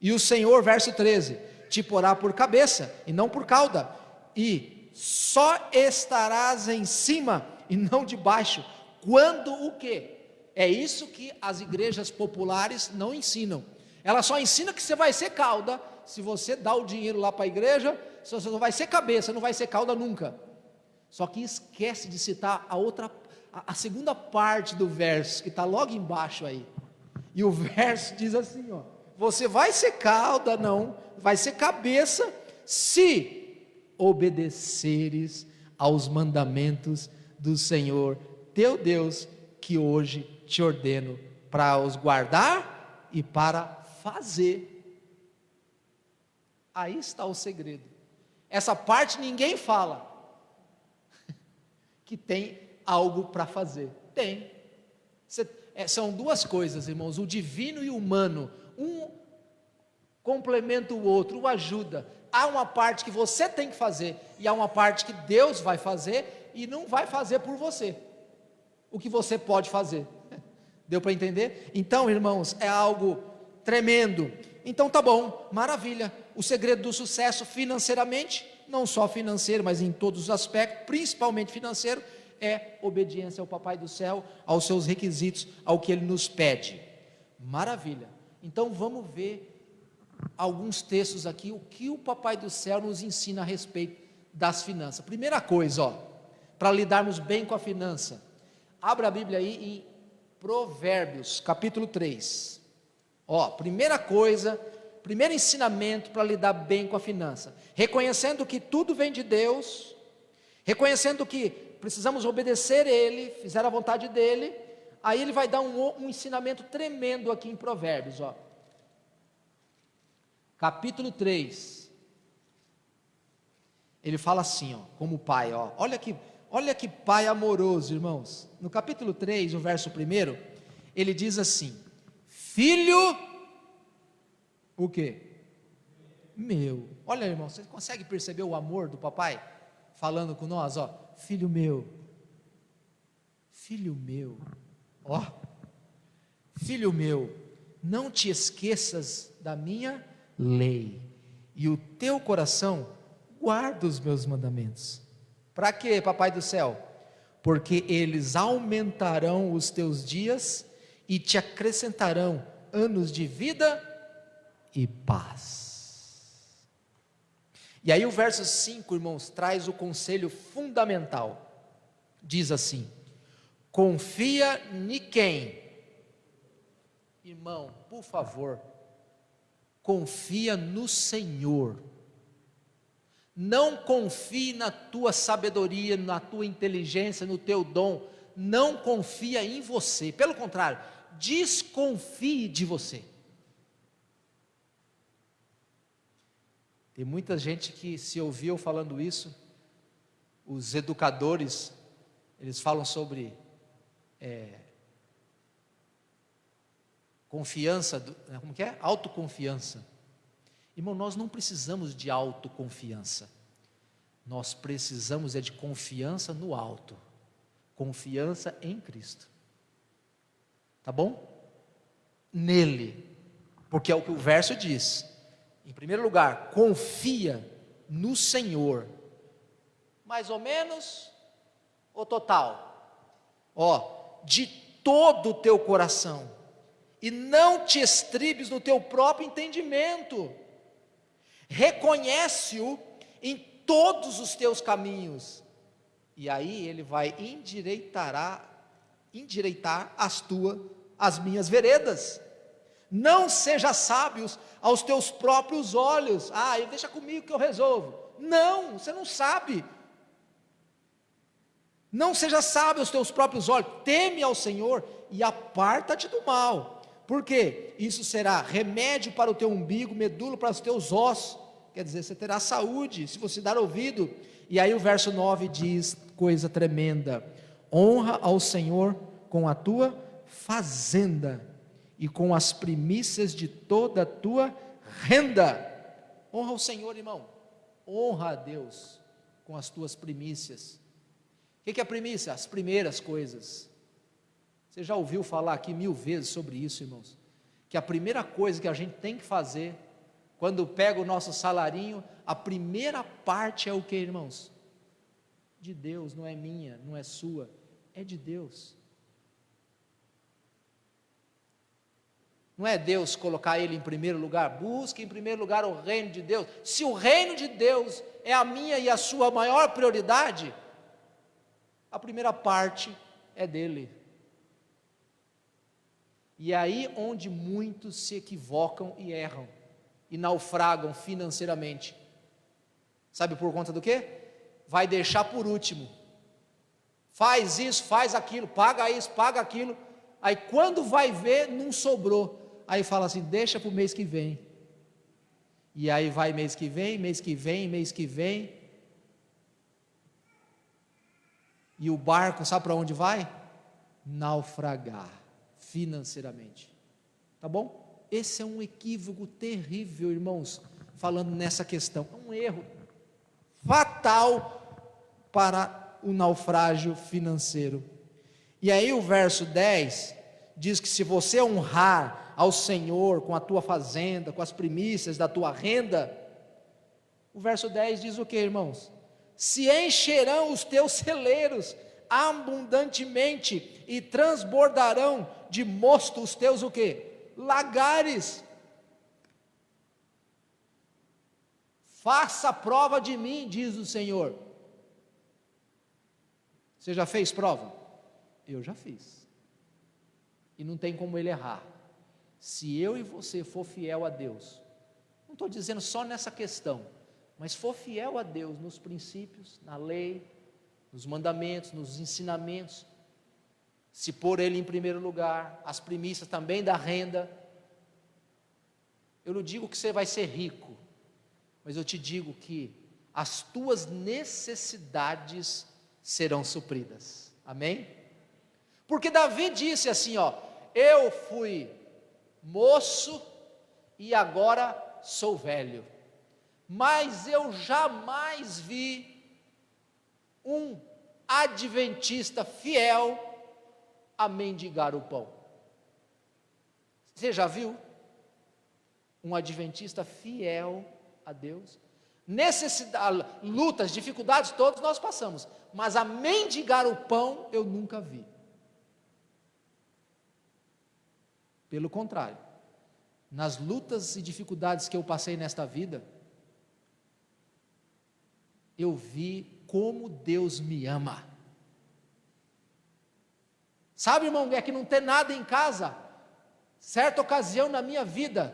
E o Senhor, verso 13, te porá por cabeça e não por cauda, e só estarás em cima e não debaixo. Quando o quê? É isso que as igrejas populares não ensinam. Elas só ensinam que você vai ser cauda. Se você dá o dinheiro lá para a igreja, você só vai ser cabeça, não vai ser cauda nunca. Só que esquece de citar a segunda parte do verso, que está logo embaixo aí. E o verso diz assim, você vai ser cauda, não, vai ser cabeça, se obedeceres aos mandamentos do Senhor teu Deus, que hoje te ordeno para os guardar e para fazer. Aí está o segredo. Essa parte ninguém fala. que tem algo para fazer. Tem. São duas coisas, irmãos, o divino e o humano. Um complementa o outro, um ajuda. Há uma parte que você tem que fazer, e há uma parte que Deus vai fazer, e não vai fazer por você o que você pode fazer. Deu para entender? Então, irmãos, é algo tremendo. Então tá bom, maravilha. O segredo do sucesso financeiramente, não só financeiro, mas em todos os aspectos, principalmente financeiro, é obediência ao Papai do Céu, aos seus requisitos, ao que Ele nos pede. Maravilha. Então vamos ver alguns textos aqui, o que o Papai do Céu nos ensina a respeito das finanças. Primeira coisa, para lidarmos bem com a finança, abra a Bíblia aí em Provérbios, capítulo 3. Primeira coisa, primeiro ensinamento para lidar bem com a finança, reconhecendo que tudo vem de Deus, reconhecendo que precisamos obedecer Ele, fizer a vontade dEle. Aí ele vai dar um ensinamento tremendo aqui em Provérbios, capítulo 3, ele fala assim, como pai, olha que pai amoroso, irmãos. No capítulo 3, o verso 1, ele diz assim: filho, o quê? Meu. Olha, irmão, você consegue perceber o amor do papai falando com nós, filho meu, filho meu, filho meu, não te esqueças da minha lei, e o teu coração guarda os meus mandamentos. Para quê, Papai do Céu? Porque eles aumentarão os teus dias e te acrescentarão anos de vida e paz. E aí o verso 5, irmãos, traz o conselho fundamental. Diz assim: confia em quem? Irmão, por favor, confia no Senhor. Não confie na tua sabedoria, na tua inteligência, no teu dom. Não confia em você. Pelo contrário, desconfie de você. Tem muita gente que se ouviu falando isso. Os educadores, eles falam sobre confiança, como que é? Autoconfiança. Irmão, nós não precisamos de autoconfiança, nós precisamos de confiança no alto, confiança em Cristo, tá bom? Nele, porque é o que o verso diz. Em primeiro lugar, confia no Senhor, mais ou menos, ou total? De todo o teu coração, e não te estribes no teu próprio entendimento. Reconhece-o em todos os teus caminhos, e aí ele vai endireitar as minhas veredas. Não seja sábios aos teus próprios olhos. Deixa comigo que eu resolvo. Não, você não sabe. Não seja sábio aos teus próprios olhos. Teme ao Senhor e aparta-te do mal. Por quê? Isso será remédio para o teu umbigo, medula para os teus ossos. Quer dizer, você terá saúde se você dar ouvido. E aí o verso 9 diz, coisa tremenda: honra ao Senhor com a tua fazenda e com as primícias de toda a tua renda. Honra o Senhor, irmão. Honra a Deus com as tuas primícias. O que é a primícia? As primeiras coisas. Você já ouviu falar aqui 1000 vezes sobre isso, irmãos? Que a primeira coisa que a gente tem que fazer, quando pega o nosso salarinho, a primeira parte é o que, irmãos? De Deus, não é minha, não é sua, é de Deus. Não é Deus colocar Ele em primeiro lugar. Busque em primeiro lugar o reino de Deus. Se o reino de Deus é a minha e a sua maior prioridade, a primeira parte é dele. E aí onde muitos se equivocam e erram, e naufragam financeiramente. Sabe por conta do quê? Vai deixar por último. Faz isso, faz aquilo, paga isso, paga aquilo. Aí quando vai ver, não sobrou. Aí fala assim, deixa para o mês que vem. E aí vai mês que vem, mês que vem, mês que vem. E o barco, sabe para onde vai? Naufragar financeiramente. Tá bom? Esse é um equívoco terrível, irmãos, falando nessa questão. É um erro fatal para o naufrágio financeiro. E aí o verso 10 diz que se você honrar ao Senhor com a tua fazenda, com as primícias da tua renda, o verso 10 diz o que, irmãos? Se encherão os teus celeiros abundantemente e transbordarão de mosto os teus o quê? Lagares. Faça prova de mim, diz o Senhor. Você já fez prova? Eu já fiz. E não tem como ele errar. Se eu e você for fiel a Deus, não estou dizendo só nessa questão, mas for fiel a Deus nos princípios, na lei, nos mandamentos, nos ensinamentos, se pôr Ele em primeiro lugar, as primícias também da renda, eu não digo que você vai ser rico, mas eu te digo que as tuas necessidades serão supridas, amém? Porque Davi disse assim, ó, eu fui moço e agora sou velho, mas eu jamais vi um adventista fiel a mendigar o pão. Você já viu um adventista fiel a Deus? Necessidade, lutas, dificuldades, todos nós passamos, mas a mendigar o pão eu nunca vi. Pelo contrário, nas lutas e dificuldades que eu passei nesta vida, eu vi como Deus me ama. Sabe, irmão, é que não tem nada em casa. Certa ocasião na minha vida,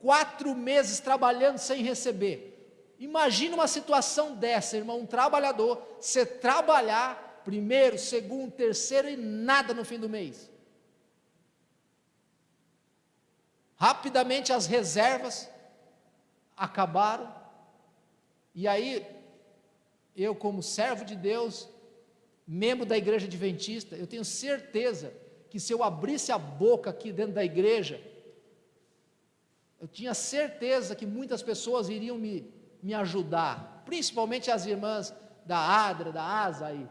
4 meses trabalhando sem receber. Imagina uma situação dessa, irmão, um trabalhador, você trabalhar, primeiro, segundo, terceiro e nada no fim do mês. Rapidamente as reservas acabaram, e aí, eu como servo de Deus, membro da igreja adventista, eu tenho certeza que se eu abrisse a boca aqui dentro da igreja, eu tinha certeza que muitas pessoas iriam me ajudar, principalmente as irmãs da Adra, da Asa aí,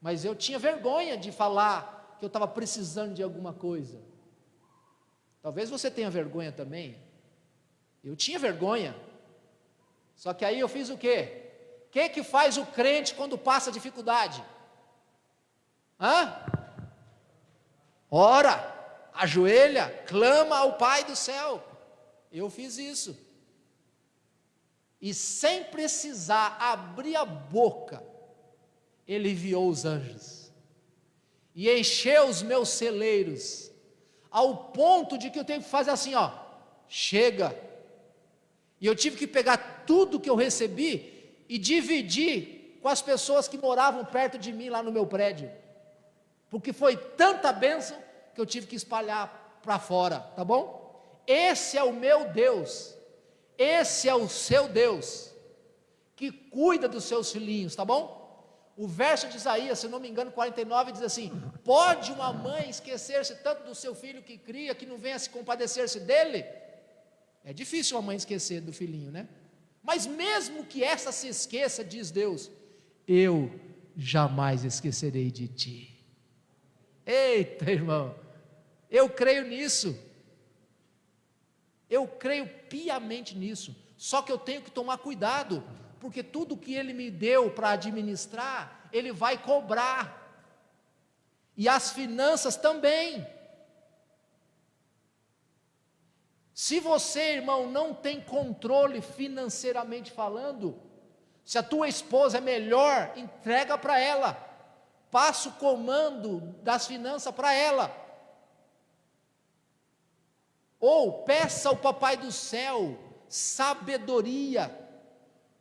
mas eu tinha vergonha de falar que eu estava precisando de alguma coisa. Talvez você tenha vergonha também. Eu tinha vergonha. Só que aí eu fiz o quê? O que faz o crente quando passa dificuldade? Ora, ajoelha, clama ao Pai do céu. Eu fiz isso. E sem precisar abrir a boca, Ele enviou os anjos. E encheu os meus celeiros, ao ponto de que eu tenho que fazer assim, ó, chega. E eu tive que pegar tudo que eu recebi e dividir com as pessoas que moravam perto de mim lá no meu prédio, porque foi tanta bênção que eu tive que espalhar para fora, tá bom? Esse é o meu Deus, esse é o seu Deus, que cuida dos seus filhinhos, tá bom? O verso de Isaías, se não me engano, 49, diz assim, pode uma mãe esquecer-se tanto do seu filho que cria, que não venha se compadecer-se dele? É difícil uma mãe esquecer do filhinho, né? Mas mesmo que essa se esqueça, diz Deus, eu jamais esquecerei de ti. Eita, irmão, eu creio nisso, eu creio piamente nisso, só que eu tenho que tomar cuidado, porque tudo que Ele me deu para administrar, Ele vai cobrar, e as finanças também. Se você, irmão, não tem controle financeiramente falando, se a tua esposa é melhor, entrega para ela, passa o comando das finanças para ela, ou peça ao Papai do céu sabedoria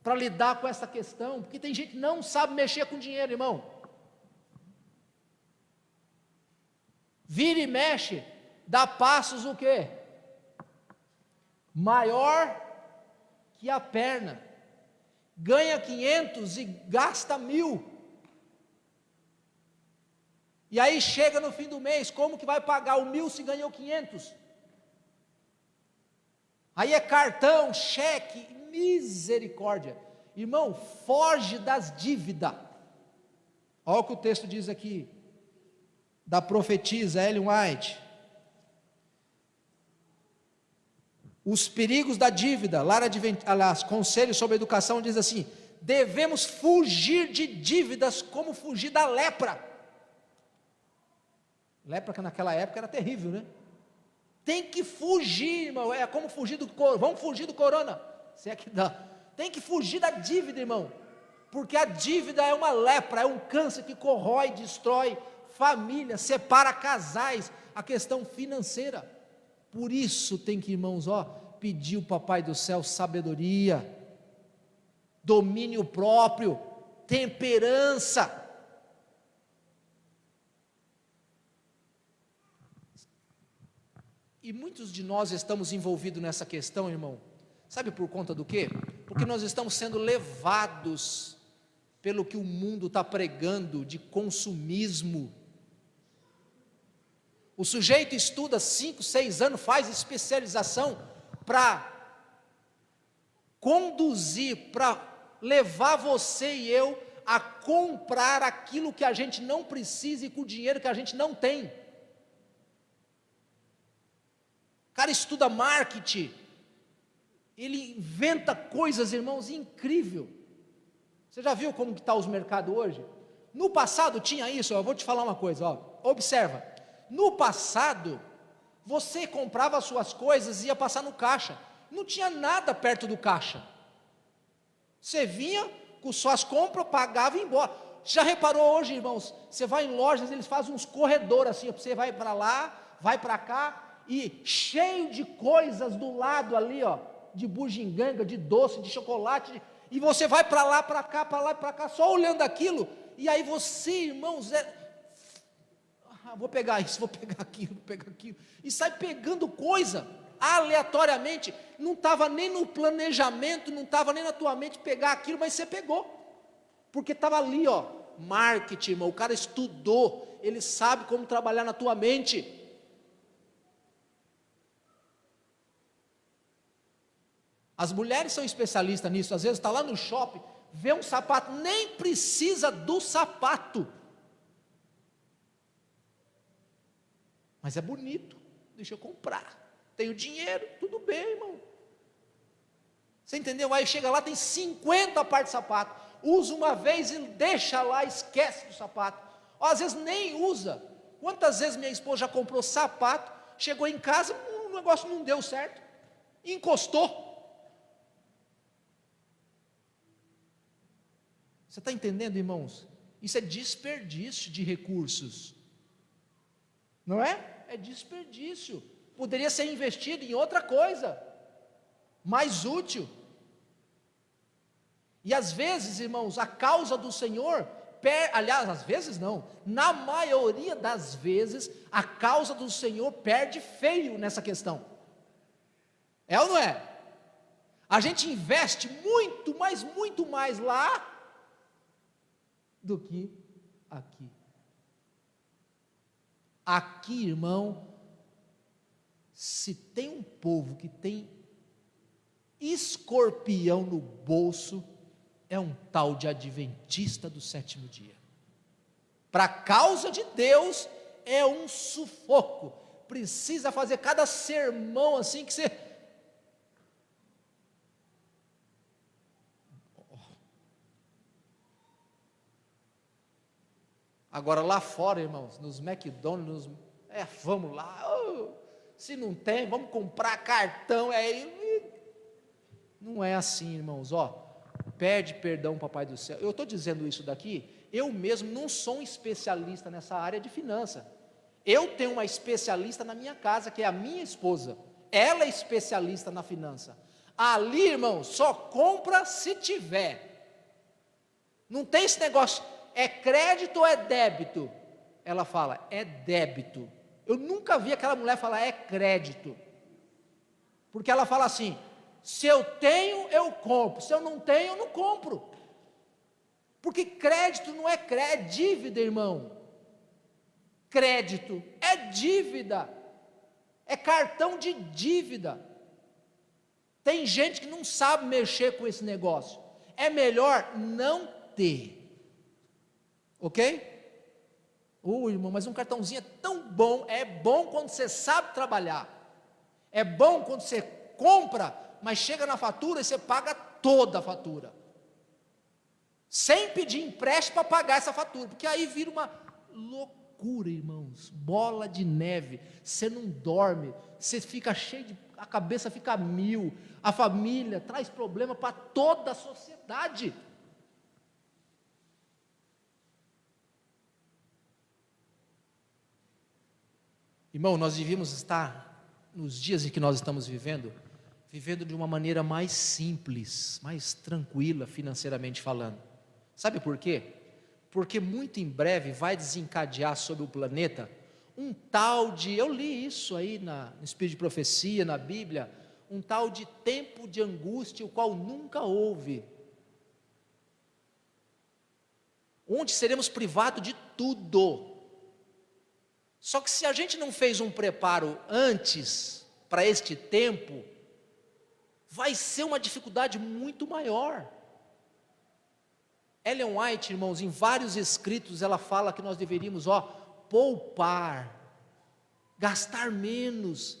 para lidar com essa questão, porque tem gente que não sabe mexer com dinheiro, irmão. Vira e mexe, dá passos o quê? Maior que a perna, ganha 500 e gasta 1.000, E aí chega no fim do mês, como que vai pagar o 1.000 se ganhou 500? Aí é cartão, cheque, misericórdia. Irmão, foge das dívidas. Olha o que o texto diz aqui, da profetisa Ellen White. Os perigos da dívida, aliás, Conselho sobre Educação diz assim: devemos fugir de dívidas como fugir da lepra. Lepra que naquela época era terrível, né? Tem que fugir, irmão, é como fugir vamos fugir do corona, se é que dá. Tem que fugir da dívida, irmão, porque a dívida é uma lepra, é um câncer que corrói, destrói família, separa casais, a questão financeira. Por isso tem que, irmãos, pedir o Papai do Céu sabedoria, domínio próprio, temperança. E muitos de nós estamos envolvidos nessa questão, irmão, sabe por conta do quê? Porque nós estamos sendo levados pelo que o mundo está pregando de consumismo. O sujeito estuda 5, 6 anos, faz especialização para conduzir, para levar você e eu a comprar aquilo que a gente não precisa e com o dinheiro que a gente não tem. O cara estuda marketing, ele inventa coisas, irmãos, incrível. Você já viu como que está os mercados hoje? No passado tinha isso, eu vou te falar uma coisa, observa. No passado, você comprava as suas coisas e ia passar no caixa, não tinha nada perto do caixa. Você vinha com suas compras, pagava e ia embora. Já reparou hoje, irmãos, você vai em lojas, eles fazem uns corredores assim, você vai para lá, vai para cá, e cheio de coisas do lado ali, de bugiganga, de doce, de chocolate, e você vai para lá, para cá, para lá e para cá, só olhando aquilo, e aí você, irmãos, vou pegar isso, vou pegar aquilo, e sai pegando coisa, aleatoriamente, não estava nem no planejamento, não estava nem na tua mente pegar aquilo, mas você pegou, porque estava ali, marketing, irmão, o cara estudou, ele sabe como trabalhar na tua mente. As mulheres são especialistas nisso, às vezes está lá no shopping, vê um sapato, nem precisa do sapato, mas é bonito, deixa eu comprar, tenho dinheiro, tudo bem, irmão. Você entendeu? Aí chega lá, tem 50 pares de sapato, usa uma vez e deixa lá, esquece do sapato, às vezes nem usa. Quantas vezes minha esposa já comprou sapato, chegou em casa, o negócio não deu certo, encostou. Você está entendendo, irmãos? Isso é desperdício de recursos, não é? É desperdício, poderia ser investido em outra coisa, mais útil. E às vezes, irmãos, a causa do Senhor, aliás, às vezes não, na maioria das vezes, a causa do Senhor perde feio nessa questão, é ou não é? A gente investe muito, mas muito mais lá, do que aqui. Aqui, irmão, se tem um povo que tem escorpião no bolso, é um tal de adventista do sétimo dia. Para a causa de Deus, é um sufoco. Precisa fazer cada sermão assim que você... Agora lá fora, irmãos, nos McDonald's, vamos lá, se não tem, vamos comprar cartão, não é assim, irmãos, pede perdão, Papai do Céu. Eu estou dizendo isso daqui, eu mesmo não sou um especialista nessa área de finança, eu tenho uma especialista na minha casa, que é a minha esposa, ela é especialista na finança, ali, irmão, só compra se tiver, não tem esse negócio, é crédito ou é débito? Ela fala, é débito. Eu nunca vi aquela mulher falar, é crédito, porque ela fala assim, se eu tenho, eu compro, se eu não tenho, eu não compro, porque crédito não é crédito, é dívida, irmão. crédito, é dívida, é cartão de dívida. Tem gente que não sabe mexer com esse negócio. É melhor não ter. Ok? Irmão, mas um cartãozinho é tão bom. É bom quando você sabe trabalhar. É bom quando você compra, mas chega na fatura e você paga toda a fatura. Sem pedir empréstimo para pagar essa fatura. Porque aí vira uma loucura, irmãos. Bola de neve. Você não dorme. Você fica cheio de... A cabeça fica a mil. A família traz problema para toda a sociedade. Irmão, nós devíamos estar, nos dias em que nós estamos vivendo de uma maneira mais simples, mais tranquila financeiramente falando. Sabe por quê? Porque muito em breve vai desencadear sobre o planeta um tal de, eu li isso aí no Espírito de Profecia, na Bíblia, um tal de tempo de angústia, o qual nunca houve, onde seremos privados de tudo. Só que se a gente não fez um preparo antes para este tempo, vai ser uma dificuldade muito maior. Ellen White, irmãos, em vários escritos, ela fala que nós deveríamos, poupar, gastar menos,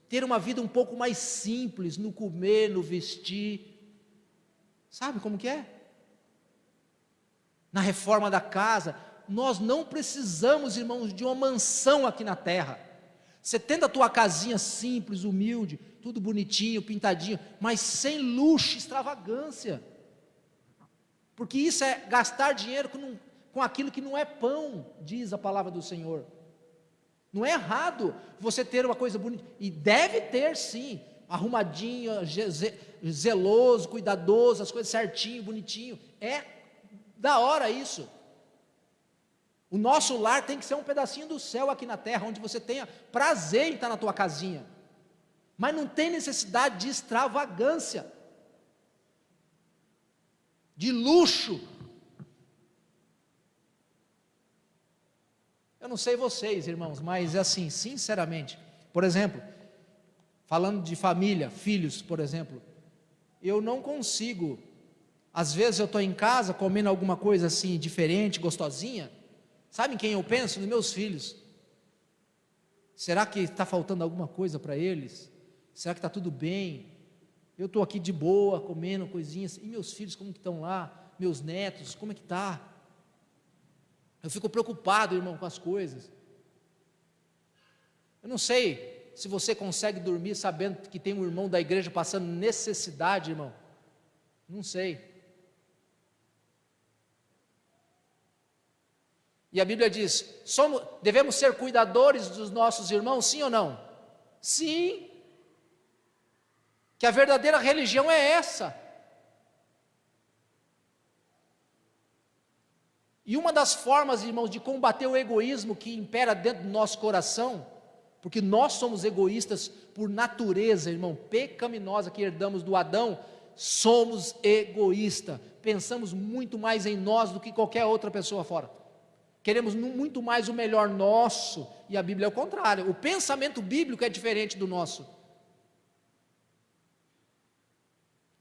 ter uma vida um pouco mais simples, no comer, no vestir. Sabe como que é? Na reforma da casa, nós não precisamos, irmãos, de uma mansão aqui na terra. Você tendo a tua casinha simples, humilde, tudo bonitinho, pintadinho, mas sem luxo, extravagância. Porque isso é gastar dinheiro com aquilo que não é pão, diz a palavra do Senhor. Não é errado você ter uma coisa bonita, e deve ter sim, arrumadinho, zeloso, cuidadoso, as coisas certinho, bonitinho, é da hora isso. O nosso lar tem que ser um pedacinho do céu aqui na terra, onde você tenha prazer em estar na tua casinha, mas não tem necessidade de extravagância, de luxo. Eu não sei vocês, irmãos, mas é assim, sinceramente, por exemplo, falando de família, filhos, por exemplo, eu não consigo, às vezes eu estou em casa comendo alguma coisa assim, diferente, gostosinha, sabe em quem eu penso? Nos meus filhos. Será que está faltando alguma coisa para eles? Será que está tudo bem? Eu estou aqui de boa, comendo coisinhas, e meus filhos como que estão lá? Meus netos, como é que está? Eu fico preocupado, irmão, com as coisas. Eu não sei se você consegue dormir sabendo que tem um irmão da igreja passando necessidade, irmão. Não sei. E a Bíblia diz, devemos ser cuidadores dos nossos irmãos, sim ou não? Sim. Que a verdadeira religião é essa. E uma das formas, irmãos, de combater o egoísmo que impera dentro do nosso coração, porque nós somos egoístas por natureza, irmão, pecaminosa que herdamos do Adão, somos egoístas, pensamos muito mais em nós do que qualquer outra pessoa fora, queremos muito mais o melhor nosso, e a Bíblia é o contrário, o pensamento bíblico é diferente do nosso.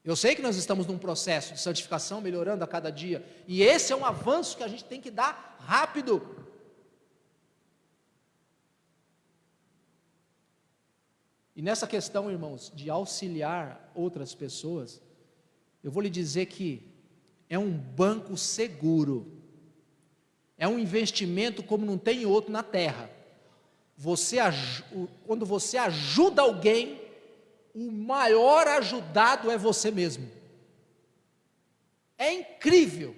Eu sei que nós estamos num processo de santificação, melhorando a cada dia, e esse é um avanço que a gente tem que dar rápido. E nessa questão, irmãos, de auxiliar outras pessoas, eu vou lhe dizer que é um banco seguro, é um investimento como não tem outro na terra. Quando você ajuda alguém, o maior ajudado é você mesmo. É incrível,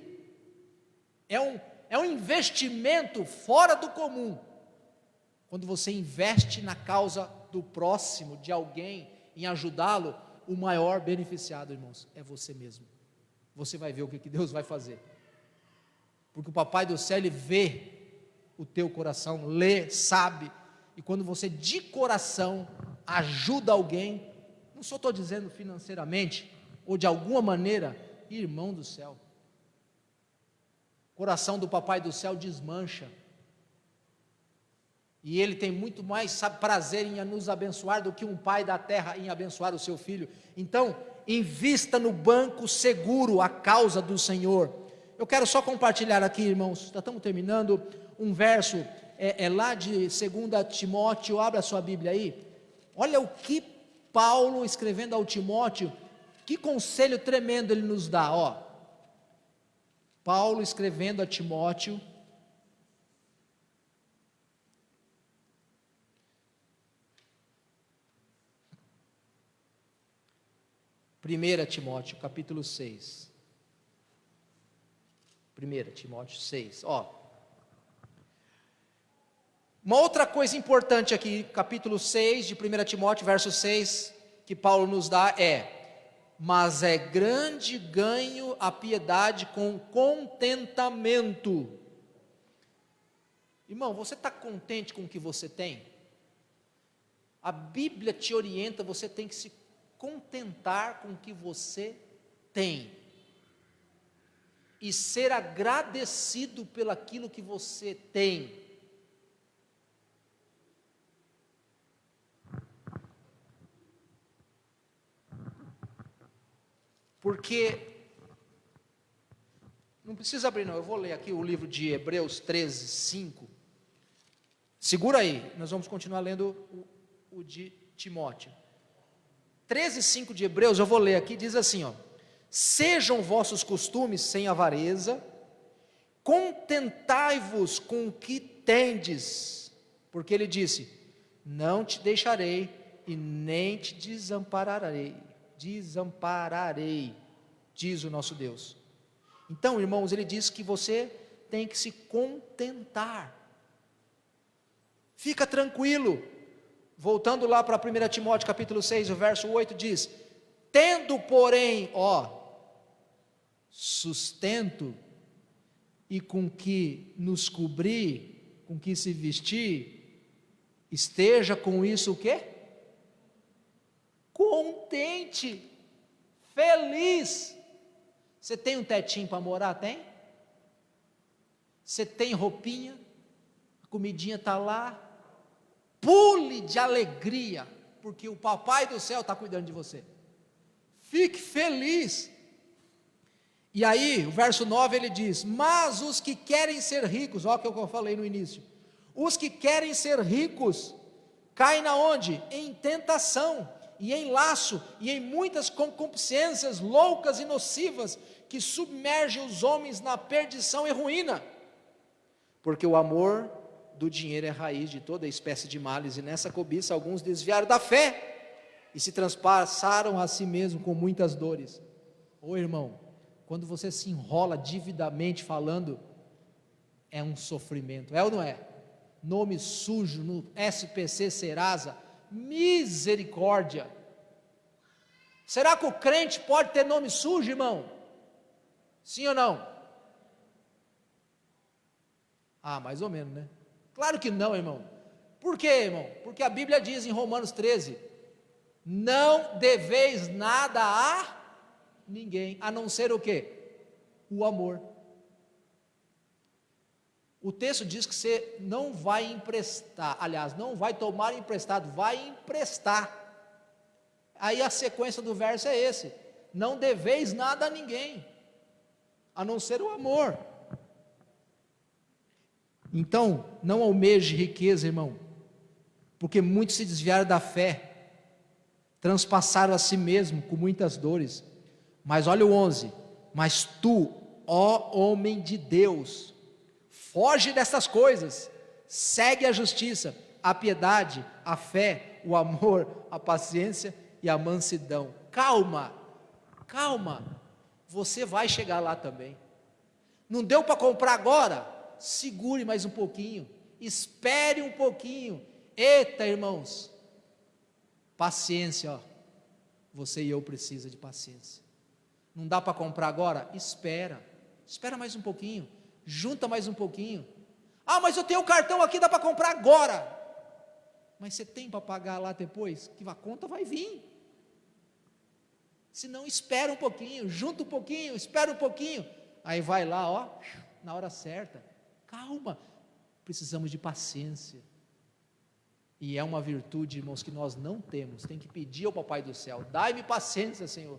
é um investimento fora do comum, quando você investe na causa do próximo, de alguém, em ajudá-lo, o maior beneficiado, irmãos, é você mesmo. Você vai ver o que Deus vai fazer, porque o Papai do Céu, Ele vê o teu coração, lê, sabe, e quando você de coração ajuda alguém, não só estou dizendo financeiramente, ou de alguma maneira, irmão do céu, o coração do Papai do Céu desmancha. E Ele tem muito mais prazer em nos abençoar do que um pai da terra em abençoar o seu filho. Então, invista no banco seguro a causa do Senhor. Eu quero só compartilhar aqui, irmãos, já estamos terminando, um verso, lá de 2 Timóteo, abra a sua Bíblia aí. Olha o que Paulo, escrevendo ao Timóteo, que conselho tremendo ele nos dá, ó. Paulo escrevendo a Timóteo, Primeira Timóteo, capítulo 6. 1 Timóteo 6, ó. Uma outra coisa importante aqui, capítulo 6 de 1 Timóteo, verso 6, que Paulo nos dá é: mas é grande ganho a piedade com contentamento. Irmão, você está contente com o que você tem? A Bíblia te orienta, você tem que se contentar com o que você tem e ser agradecido pelaquilo que você tem. Porque, não precisa abrir não, eu vou ler aqui o livro de Hebreus 13, 5, segura aí, nós vamos continuar lendo o de Timóteo. 13, 5 de Hebreus, eu vou ler aqui, diz assim, ó: sejam vossos costumes sem avareza, contentai-vos com o que tendes, porque ele disse: não te deixarei e nem te desampararei, diz o nosso Deus. Então, irmãos, ele diz que você tem que se contentar, fica tranquilo. Voltando lá para 1 Timóteo capítulo 6, o verso 8 diz: tendo porém, sustento e com que nos cobrir, com que se vestir, esteja com isso o quê? Contente, feliz. Você tem um tetinho para morar? Tem? Você tem roupinha? A comidinha está lá? Pule de alegria, porque o papai do céu está cuidando de você. Fique feliz. E aí, o verso 9 ele diz: mas os que querem ser ricos, olha o que eu falei no início, os que querem ser ricos, caem na onde? Em tentação, e em laço, e em muitas concupiscências loucas e nocivas, que submergem os homens na perdição e ruína, porque o amor do dinheiro é raiz de toda espécie de males, e nessa cobiça alguns desviaram da fé, e se transpassaram a si mesmo com muitas dores. Ô irmão, quando você se enrola dividamente falando, é um sofrimento, é ou não é? Nome sujo no SPC Serasa, misericórdia. Será que o crente pode ter nome sujo, irmão? Sim ou não? Mais ou menos, né? Claro que não, irmão. Por quê, irmão? Porque a Bíblia diz em Romanos 13: não deveis nada a ninguém, a não ser o quê? O amor. O texto diz que você não vai emprestar, aliás, não vai tomar emprestado, vai emprestar. Aí a sequência do verso é esse: não deveis nada a ninguém, a não ser o amor. Então, não almeje riqueza, irmão, porque muitos se desviaram da fé, transpassaram a si mesmo com muitas dores. Mas olha o 11: mas tu, ó homem de Deus, foge dessas coisas, segue a justiça, a piedade, a fé, o amor, a paciência e a mansidão. Calma, você vai chegar lá também. Não deu para comprar agora? Segure mais um pouquinho, espere um pouquinho. Eita, irmãos, paciência, você e eu precisa de paciência. Não dá para comprar agora? Espera mais um pouquinho, junta mais um pouquinho. Mas eu tenho o cartão aqui, dá para comprar agora. Mas você tem para pagar lá depois? Que a conta vai vir. Se não, espera um pouquinho, junta um pouquinho, espera um pouquinho. Aí vai lá, na hora certa. Calma, precisamos de paciência. E é uma virtude, irmãos, que nós não temos. Tem que pedir ao Papai do céu: dai-me paciência, Senhor,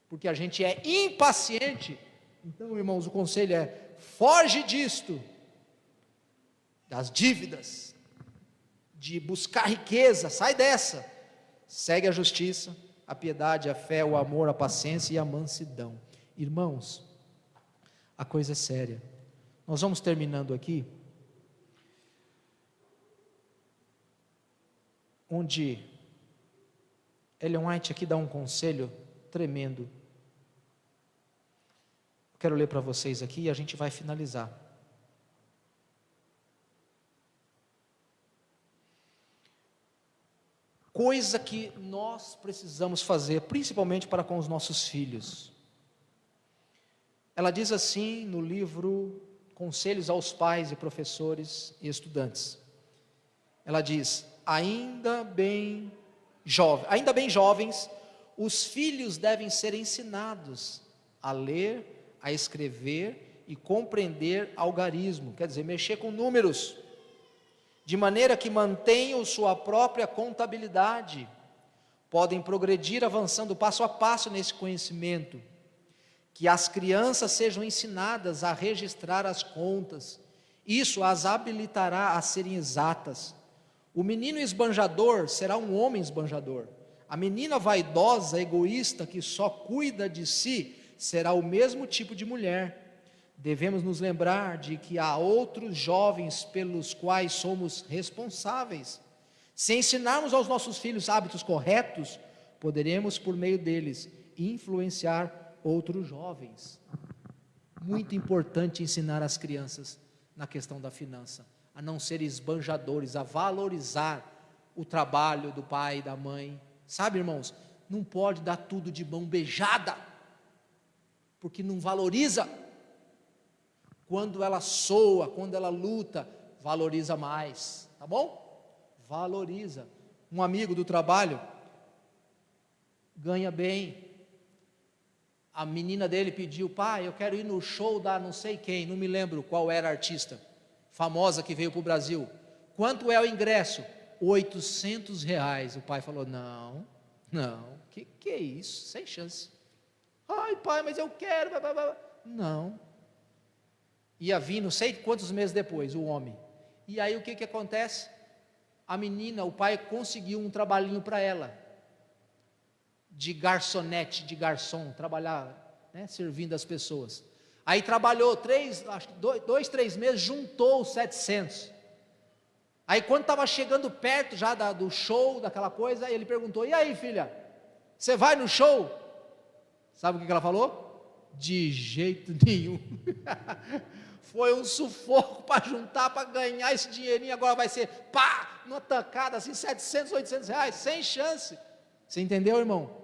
porque a gente é impaciente. Então, irmãos, o conselho é: foge disto, das dívidas, de buscar riqueza, sai dessa, segue a justiça, a piedade, a fé, o amor, a paciência e a mansidão. Irmãos, a coisa é séria. Nós vamos terminando aqui, onde Ellen White aqui dá um conselho tremendo. Quero ler para vocês aqui e a gente vai finalizar. Coisa que nós precisamos fazer, principalmente para com os nossos filhos. Ela diz assim no livro Conselhos aos Pais e Professores e Estudantes. Ela diz: ainda bem jovens, os filhos devem ser ensinados a ler, a escrever e compreender algarismo, quer dizer, mexer com números, de maneira que mantenham sua própria contabilidade, podem progredir avançando passo a passo nesse conhecimento, que as crianças sejam ensinadas a registrar as contas, isso as habilitará a serem exatas. O menino esbanjador será um homem esbanjador, a menina vaidosa, egoísta, que só cuida de si, será o mesmo tipo de mulher. Devemos nos lembrar de que há outros jovens pelos quais somos responsáveis. Se ensinarmos aos nossos filhos hábitos corretos, poderemos, por meio deles, influenciar outros jovens. Muito importante ensinar as crianças na questão da finança, a não serem esbanjadores, a valorizar o trabalho do pai e da mãe. Sabe, irmãos, não pode dar tudo de mão beijada, porque não valoriza. Quando ela soa, quando ela luta, valoriza mais, tá bom? Valoriza. Um amigo do trabalho ganha bem. A menina dele pediu: pai, eu quero ir no show da não sei quem, não me lembro qual era a artista famosa que veio para o Brasil. Quanto é o ingresso? R$800. O pai falou: não, que é isso? Sem chance. Ai, pai, mas eu quero. Não. Ia vir não sei quantos meses depois, o homem. E aí o que acontece? A menina, o pai conseguiu um trabalhinho para ela, de garçonete, de garçom, trabalhar, né, servindo as pessoas. Aí trabalhou 2, 3 meses, juntou os 700. Aí quando estava chegando perto já do show, daquela coisa, ele perguntou: e aí, filha, você vai no show? Sabe o que ela falou? De jeito nenhum. Foi um sufoco para juntar, para ganhar esse dinheirinho. Agora vai ser, pá, numa tacada assim, 700, 800 reais, sem chance. Você entendeu, irmão?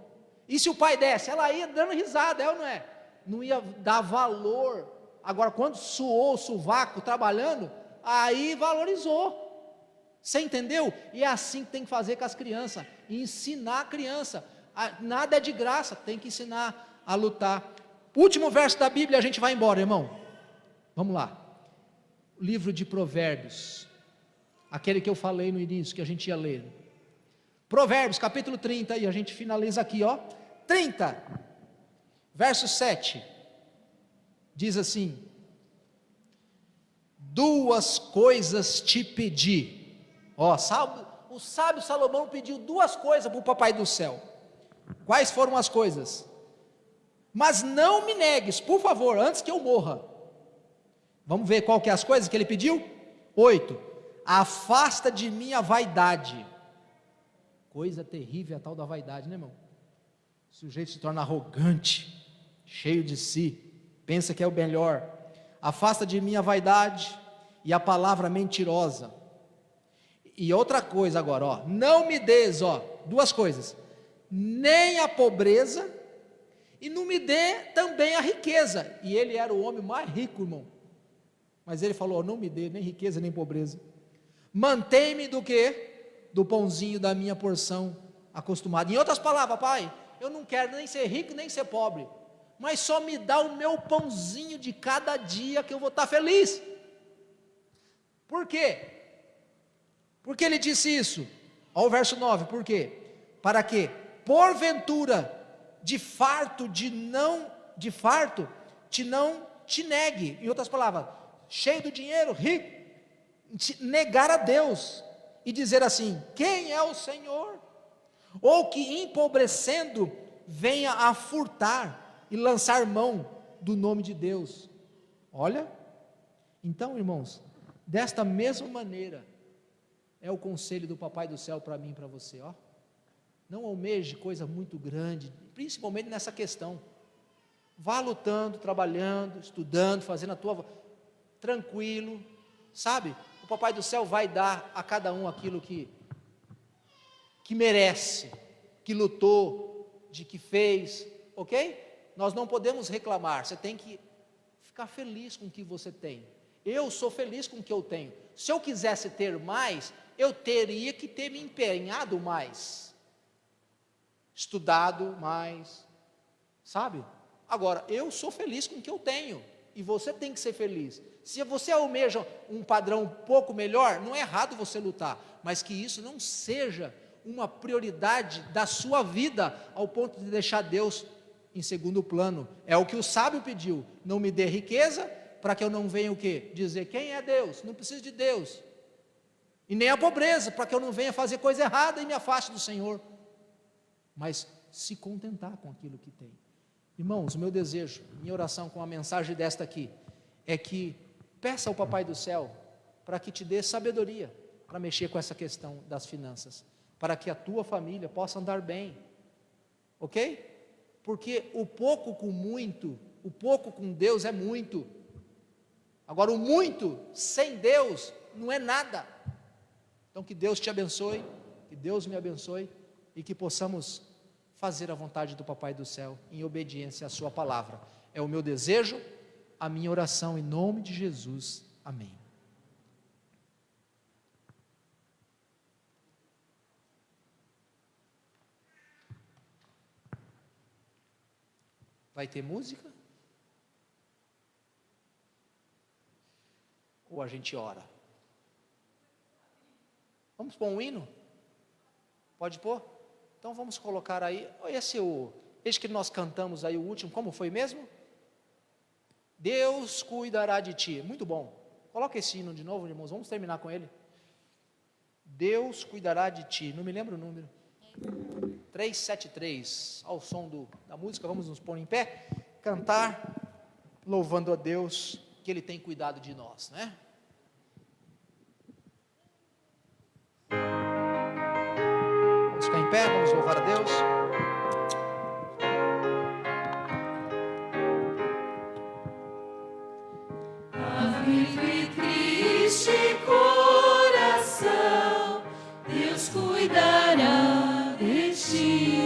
E se o pai desse? Ela ia dando risada, é ou não é? Não ia dar valor. Agora, quando suou o sovaco trabalhando, aí valorizou. Você entendeu? E é assim que tem que fazer com as crianças, ensinar a criança. Nada é de graça, tem que ensinar a lutar. Último verso da Bíblia, a gente vai embora, irmão. Vamos lá. O livro de Provérbios, aquele que eu falei no início, que a gente ia ler. Provérbios, capítulo 30, e a gente finaliza aqui, ó. 30, verso 7, diz assim: duas coisas te pedi. Ó, o sábio Salomão pediu duas coisas para o Papai do céu. Quais foram as coisas? Mas não me negues, por favor, antes que eu morra. Vamos ver qual que é as coisas que ele pediu? 8, afasta de mim a vaidade. Coisa terrível a tal da vaidade, né, irmão? O sujeito se torna arrogante, cheio de si, pensa que é o melhor. Afasta de mim a vaidade e a palavra mentirosa. E outra coisa agora, ó, não me des, ó, duas coisas, nem a pobreza e não me dê também a riqueza. E ele era o homem mais rico, irmão. Mas ele falou: não me dê nem riqueza nem pobreza. Mantém-me do quê? Do pãozinho da minha porção acostumado. Em outras palavras, pai, eu não quero nem ser rico nem ser pobre, mas só me dá o meu pãozinho de cada dia que eu vou estar feliz. Por quê? Por que ele disse isso? Olha o verso 9, por quê? Para que, porventura, de farto te não te negue, em outras palavras, cheio do dinheiro, rico, negar a Deus, e dizer assim, quem é o Senhor? Ou que empobrecendo, venha a furtar e lançar mão do nome de Deus. Olha, então irmãos, desta mesma maneira, é o conselho do Papai do Céu para mim e para você, ó. Não almeje coisa muito grande, principalmente nessa questão. Vá lutando, trabalhando, estudando, fazendo a tua... tranquilo, sabe? O Papai do Céu vai dar a cada um aquilo que merece, que lutou, de que fez, ok? Nós não podemos reclamar, você tem que ficar feliz com o que você tem. Eu sou feliz com o que eu tenho. Se eu quisesse ter mais, eu teria que ter me empenhado mais, estudado mais, sabe? Agora, eu sou feliz com o que eu tenho, e você tem que ser feliz. Se você almeja um padrão um pouco melhor, não é errado você lutar, mas que isso não seja uma prioridade da sua vida, ao ponto de deixar Deus em segundo plano. É o que o sábio pediu, não me dê riqueza, para que eu não venha o quê? Dizer quem é Deus, não preciso de Deus, e nem a pobreza, para que eu não venha fazer coisa errada e me afaste do Senhor, mas se contentar com aquilo que tem. Irmãos, o meu desejo, minha oração com a mensagem desta aqui, é que peça ao Papai do Céu, para que te dê sabedoria, para mexer com essa questão das finanças, para que a tua família possa andar bem, ok? Porque o pouco com muito, o pouco com Deus é muito, agora o muito sem Deus não é nada. Então que Deus te abençoe, que Deus me abençoe, e que possamos fazer a vontade do Papai do Céu, em obediência à sua palavra. É o meu desejo, a minha oração, em nome de Jesus, amém. Vai ter música? Ou a gente ora? Vamos pôr um hino? Pode pôr? Então vamos colocar aí, esse que nós cantamos aí, o último, como foi mesmo? Deus cuidará de ti, muito bom. Coloca esse hino de novo, irmãos, vamos terminar com ele. Deus cuidará de ti, não me lembro o número. 373, ao som da música, vamos nos pôr em pé, cantar, louvando a Deus, que Ele tem cuidado de nós, né? Vamos ficar em pé, vamos louvar a Deus. Aflito e triste coração, Deus cuidará de ti.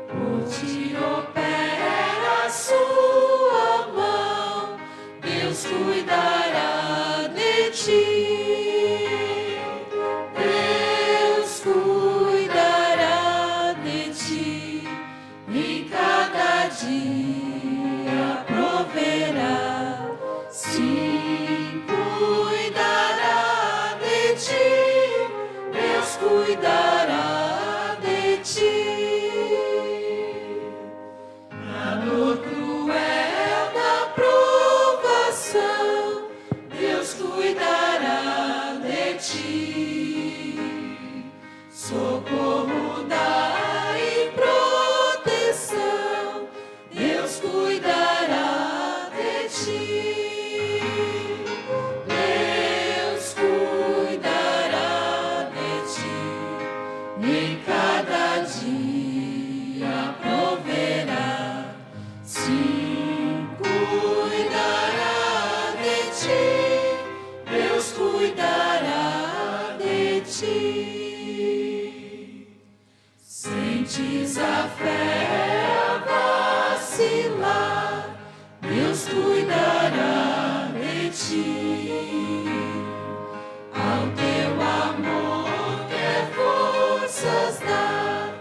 Por ti opera a sua mão, Deus cuidará de ti. Deus cuidará de ti, em cada dia proverá. Sim, cuidará de ti, Deus cuidará de ti. Na dor cruel da provação, Deus cuidará de ti. Socorro dá e proteção, Deus cuidará de ti. Deus cuidará de ti, em cada dia proverá. Sim, cuidará de ti, Deus cuidará de ti. Sentes a fé vacilar, Deus cuidará de ti. Ao teu amor quer forças dar,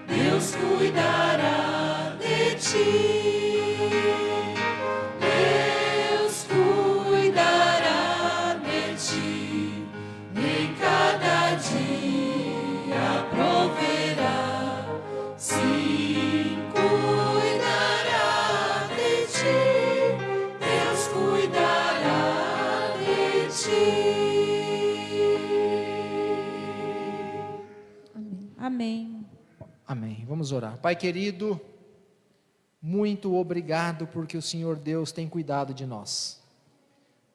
Deus cuidará de ti. Deus cuidará de ti, Vamos orar. Pai querido, muito obrigado porque o Senhor Deus tem cuidado de nós.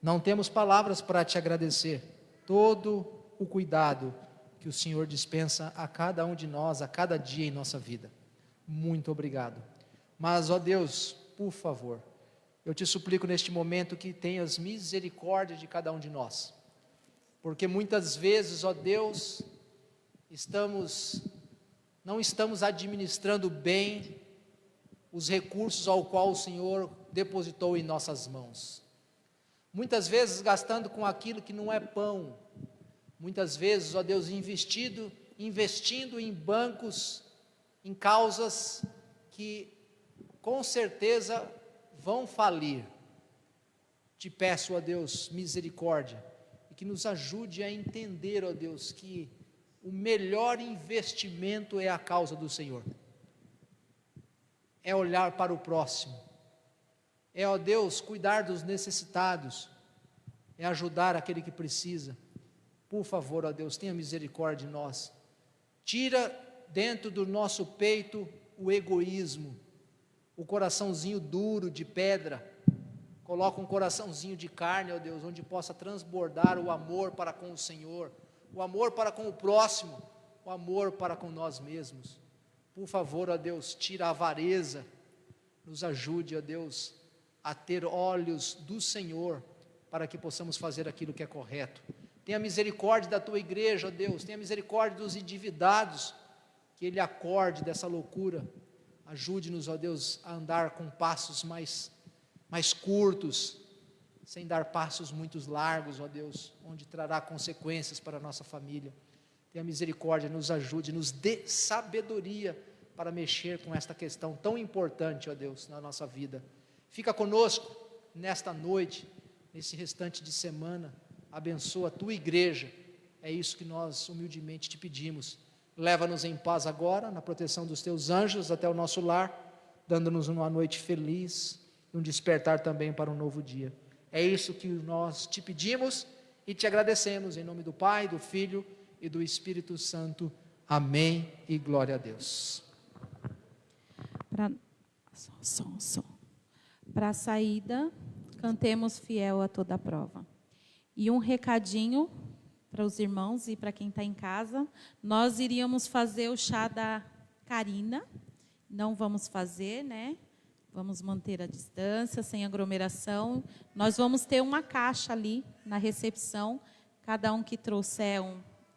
Não temos palavras para te agradecer todo o cuidado que o Senhor dispensa a cada um de nós, a cada dia em nossa vida. Muito obrigado. Mas, ó Deus, por favor, eu te suplico neste momento que tenhas misericórdia de cada um de nós. Porque muitas vezes, ó Deus, não estamos administrando bem os recursos ao qual o Senhor depositou em nossas mãos. Muitas vezes gastando com aquilo que não é pão. Muitas vezes, ó Deus, investindo em bancos, em causas que com certeza vão falir. Te peço, ó Deus, misericórdia, e que nos ajude a entender, ó Deus, que o melhor investimento é a causa do Senhor. É olhar para o próximo. É, ó Deus, cuidar dos necessitados. É ajudar aquele que precisa. Por favor, ó Deus, tenha misericórdia de nós. Tira dentro do nosso peito o egoísmo, o coraçãozinho duro de pedra. Coloca um coraçãozinho de carne, ó Deus, onde possa transbordar o amor para com o Senhor, o amor para com o próximo, o amor para com nós mesmos. Por favor, ó Deus, tira a avareza, nos ajude, ó Deus, a ter olhos do Senhor, para que possamos fazer aquilo que é correto. Tenha misericórdia da tua igreja, ó Deus, tenha misericórdia dos endividados, que Ele acorde dessa loucura. Ajude-nos, ó Deus, a andar com passos mais curtos, sem dar passos muito largos, ó Deus, onde trará consequências para a nossa família. Tenha misericórdia, nos ajude, nos dê sabedoria para mexer com esta questão tão importante, ó Deus, na nossa vida. Fica conosco nesta noite, nesse restante de semana, abençoa a tua igreja, é isso que nós humildemente te pedimos. Leva-nos em paz agora, na proteção dos teus anjos, até o nosso lar, dando-nos uma noite feliz, e um despertar também para um novo dia. É isso que nós te pedimos e te agradecemos, em nome do Pai, do Filho e do Espírito Santo. Amém e glória a Deus. Para a saída, cantemos fiel a toda prova. E um recadinho para os irmãos e para quem está em casa, nós iríamos fazer o chá da Karina, não vamos fazer, né? Vamos manter a distância, sem aglomeração. Nós vamos ter uma caixa ali na recepção, cada um que trouxer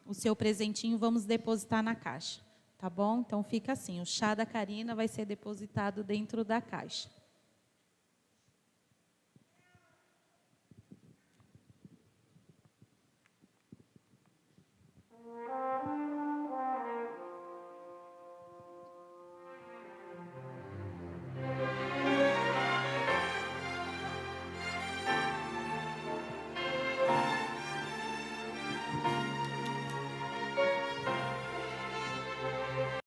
o seu presentinho, vamos depositar na caixa, tá bom? Então fica assim, o chá da Karina vai ser depositado dentro da caixa.